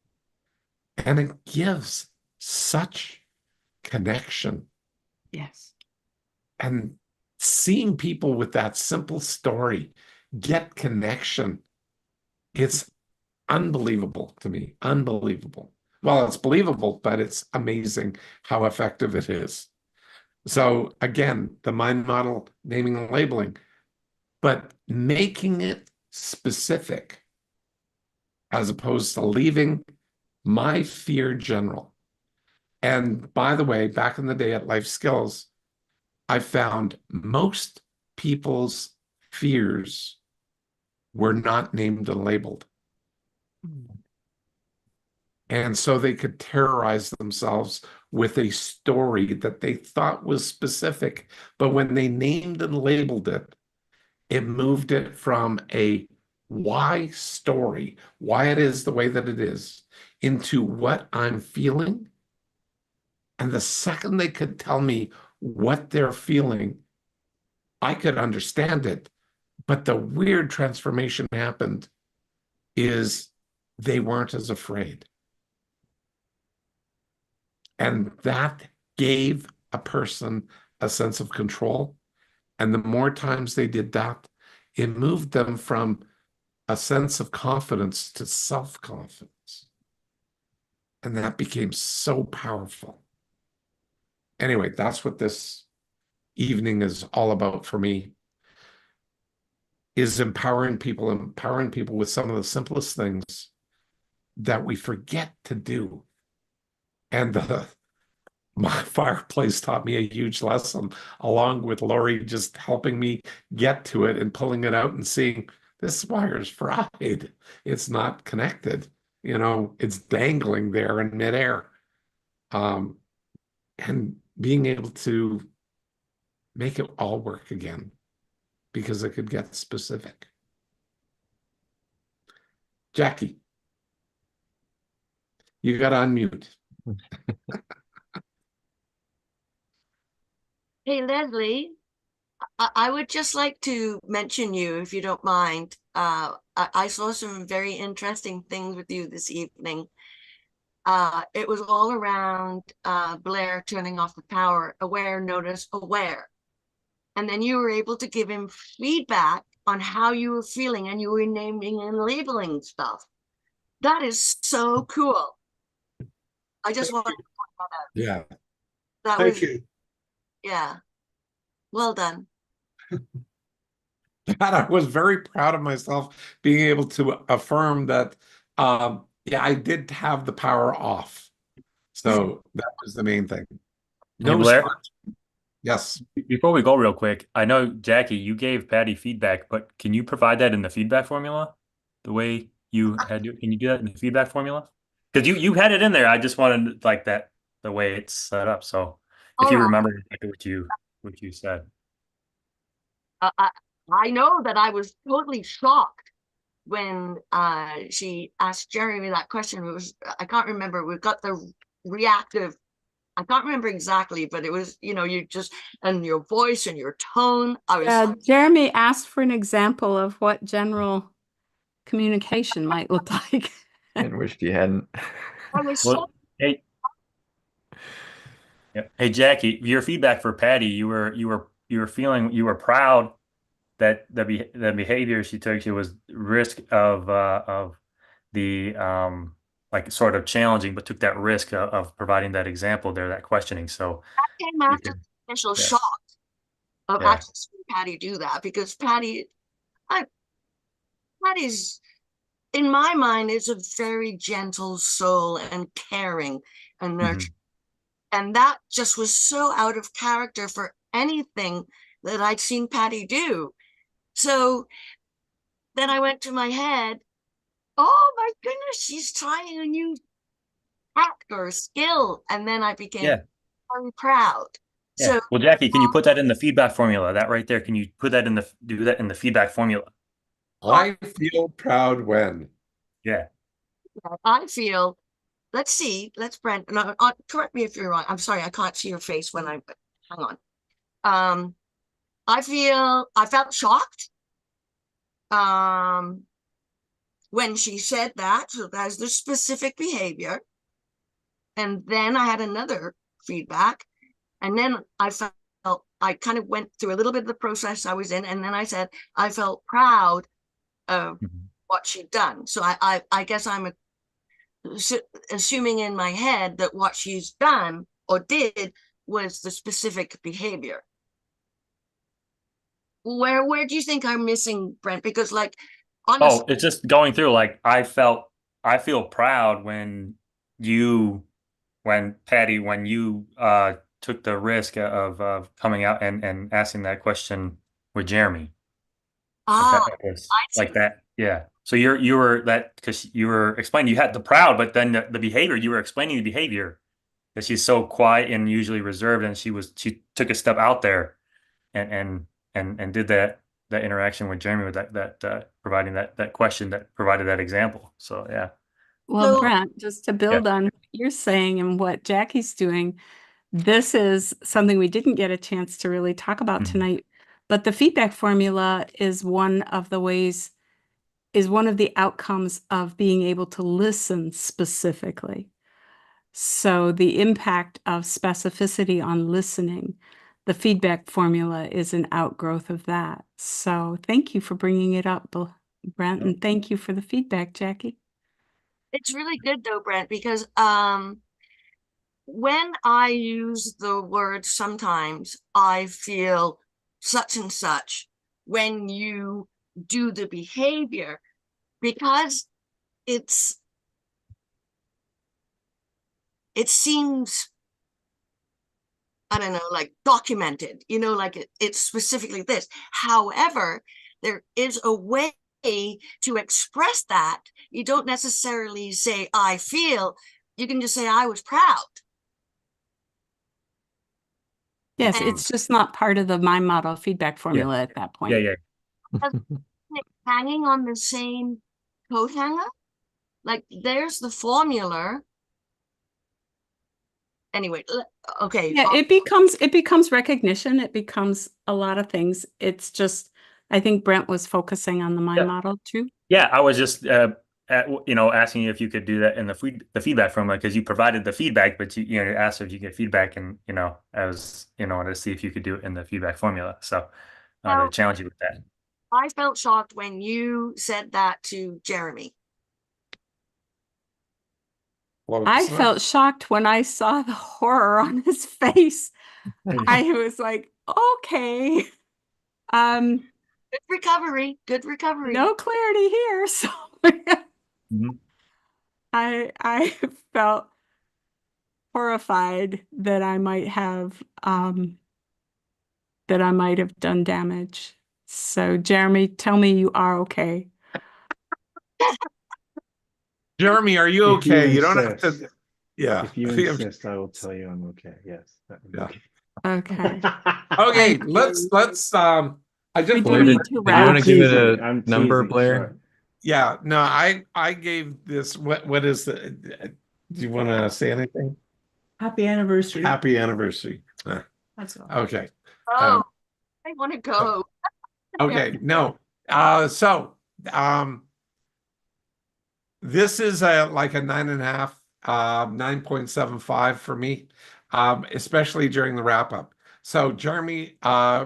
And it gives such connection. Yes. And seeing people with that simple story get connection, it's unbelievable to me. Unbelievable. Well, it's believable, but it's amazing how effective it is. So again, the mind model, naming and labeling, but making it specific as opposed to leaving my fear general. And by the way, back in the day at Life Skills, I found most people's fears were not named and labeled. And so they could terrorize themselves with a story that they thought was specific. But when they named and labeled it, it moved it from a why story, why it is the way that it is, into what I'm feeling. And the second they could tell me what they're feeling, I could understand it. But the weird transformation happened is they weren't as afraid. And that gave a person a sense of control. And the more times they did that, it moved them from a sense of confidence to self-confidence. And that became so powerful. Anyway, that's what this evening is all about for me, is empowering people with some of the simplest things that we forget to do. And my fireplace taught me a huge lesson, along with Lori just helping me get to it and pulling it out and seeing this wire's fried. It's not connected. It's dangling there in midair. And being able to make it all work again because it could get specific. Jackie, you got to unmute. Hey, Leslie, I would just like to mention you, if you don't mind. I saw some very interesting things with you this evening. It was all around Blair turning off the power, aware, notice, aware. And then you were able to give him feedback on how you were feeling, and you were naming and labeling stuff. That is so cool. I just wanted to point that out. Yeah. That Thank was, you. yeah, well done. God, I was very proud of myself being able to affirm that, yeah, I did have the power off. So that was the main thing. Hey, No Blair, response. Yes. before we go real quick, I know, Jackie, you gave Patty feedback, but can you provide that in the feedback formula? The way you had to, can you do that in the feedback formula? Because you had it in there. I just wanted like that, the way it's set up. So if All you right. remember exactly what you said. I, I know that I was totally shocked when she asked Jeremy that question. It was, I can't remember. We've got the reactive, I can't remember exactly, but it was, you just, and your voice and your tone. I was, Jeremy asked for an example of what general communication might look like. And wished you hadn't. I was so, Well, hey, yeah. Hey, Jackie, your feedback for Patty, you were feeling, you were proud that the behavior she took, she was risk of the like sort of challenging, but took that risk of providing that example there, that questioning. So came you after can, the initial yeah, shock of yeah. actually seeing Patty do that, because Patty's, in my mind, is a very gentle soul and caring and Mhm. nurturing. And that just was so out of character for anything that I'd seen Patty do. So then I went to my head, oh my goodness, she's trying a new act or skill. And then I became Yeah. very proud. Yeah. So Well, Jackie, can you put that in the feedback formula? That right there. Can you put that in do that in the feedback formula? I feel proud when. Yeah. I feel, let's see, let's Brent, no, correct me if you're wrong. I'm sorry, I can't see your face when hang on. I felt shocked when she said that. So that's the specific behavior. And then I had another feedback. And then I kind of went through a little bit of the process I was in. And then I said, I felt proud of Mhm. what she'd done. So I guess I'm assuming in my head that what she's done or did was the specific behavior. Where do you think I'm missing, Brent? Because like, honestly, Oh, it's just going through like I feel proud when Patty, when you took the risk of coming out and asking that question with Jeremy. Like ah, that was I like see. that. Yeah. So you were that because you were explaining you had the proud, but then the behavior, you were explaining the behavior that she's so quiet and usually reserved, and she took a step out there and did that interaction with Jeremy with that providing that question that provided that example. So yeah. Well, So Brent, just to Yeah. build on what you're saying and what Jackie's doing, this is something we didn't get a chance to really talk about Mhm. tonight, but the feedback formula is one of the outcomes of being able to listen specifically. So the impact of specificity on listening, the feedback formula is an outgrowth of that. So thank you for bringing it up, Brent, and thank you for the feedback, Jackie. it's really good though, Brent, because when I use the word sometimes I feel such and such when you do the behavior, because it seems, I don't know, like documented, like it's specifically this. However, there is a way to express that. You don't necessarily say I feel, you can just say I was proud. Yes, And it's just not part of the mind model feedback formula at that Yeah, point. yeah. hanging on the same coat hanger, like there's the formula. Anyway, okay. Yeah, it becomes recognition. It becomes a lot of things. It's just, I think Brent was focusing on the mind Yeah. model too. Yeah, I was just asking you if you could do that in the feedback formula because you provided the feedback, but you asked if you get feedback, and I was to see if you could do it in the feedback formula. So to Well, challenge you with that. I felt shocked when you said that to Jeremy. I Close enough. felt shocked when I saw the horror on his face. I was like, okay, Good recovery. no clarity here. So Mhm. I felt horrified that I might have done damage. So Jeremy, tell me you are okay. Jeremy, are you If you okay? You don't have insist. to. Yeah. If you insist, I will tell you I'm okay. Yes. That would be Yeah. okay. Okay. Okay, Thank let's you. I just We do Blair, need did to you wrap. want to give it teasing. a I'm number, teasing, Blair? sorry. yeah, no, I gave this what is the do you want to say anything? Happy anniversary. Happy anniversary. That's all. Okay. Oh, I want to go. Okay, no. So this is like a 9.5, 9.75 for me, especially during the wrap up. So Jeremy,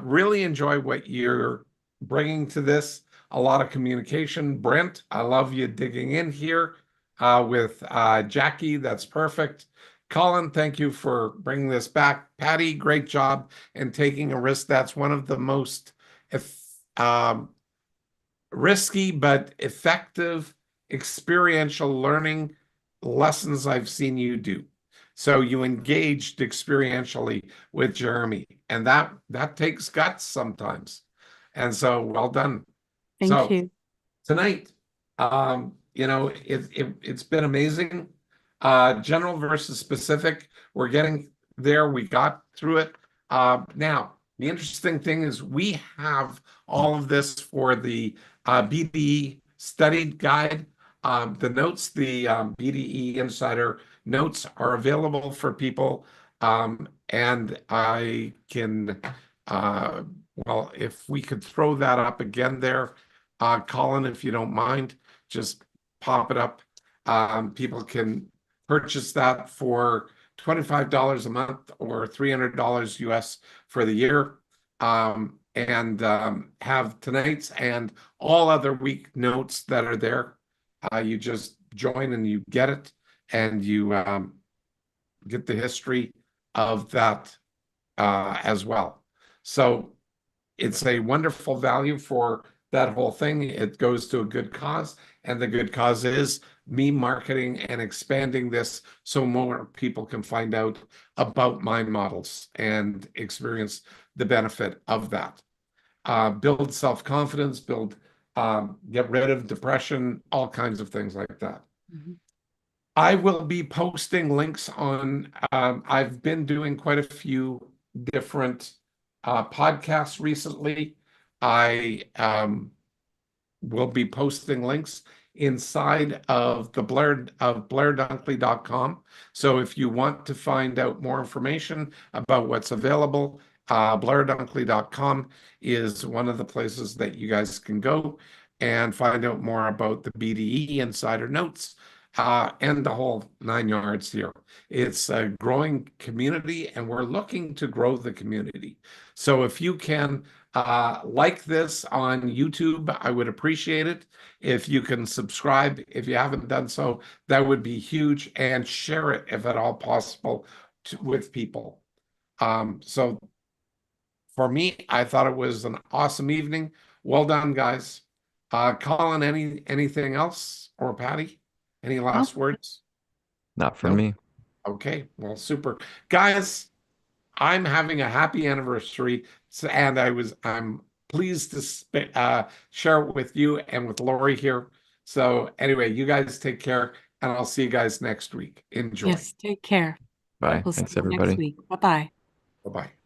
really enjoy what you're bringing to this. A lot of communication. Brent, I love you digging in here with Jackie. That's perfect. Colin, thank you for bringing this back. Patty, great job in taking a risk. That's one of the most if, risky but effective experiential learning lessons I've seen you do. So you engaged experientially with Jeremy, and that takes guts sometimes. And so well done. Thank So you. tonight, it's been amazing. General versus specific, we're getting there. We got through it. Now, the interesting thing is we have all of this for the BDE studied guide. The notes, the BDE Insider notes are available for people. And I can, well, if we could throw that up again there, Colin, if you don't mind, just pop it up. People can purchase that for $25 a month or $300 US for the year. And have tonight's and all other week notes that are there. You just join and you get it, and you get the history of that as well. So it's a wonderful value for that whole thing. It goes to a good cause, and the good cause is me marketing and expanding this so more people can find out about mind models and experience the benefit of that. Build self-confidence, get rid of depression, all kinds of things like that. Mm-hmm. I will be posting links on, I've been doing quite a few different podcasts recently. I will be posting links inside of the blairdunkley.com. So if you want to find out more information about what's available, blairdunkley.com is one of the places that you guys can go and find out more about the BDE Insider Notes and the whole 9 yards here. It's a growing community, and we're looking to grow the community. So if you can like this on YouTube, I would appreciate it. If you can subscribe, if you haven't done so, that would be huge, and share it if at all possible with people. So for me, I thought it was an awesome evening. Well done, guys. Colin, anything else, or Patty? Any last words? Not for No? me. Okay, well, super. Guys, I'm having a happy anniversary, and I'm pleased to share it with you and with Lori here. So anyway, you guys take care, and I'll see you guys next week. Enjoy. Yes, take care. Bye. We'll see Thanks, you next everybody. week. Bye-bye. Bye-bye.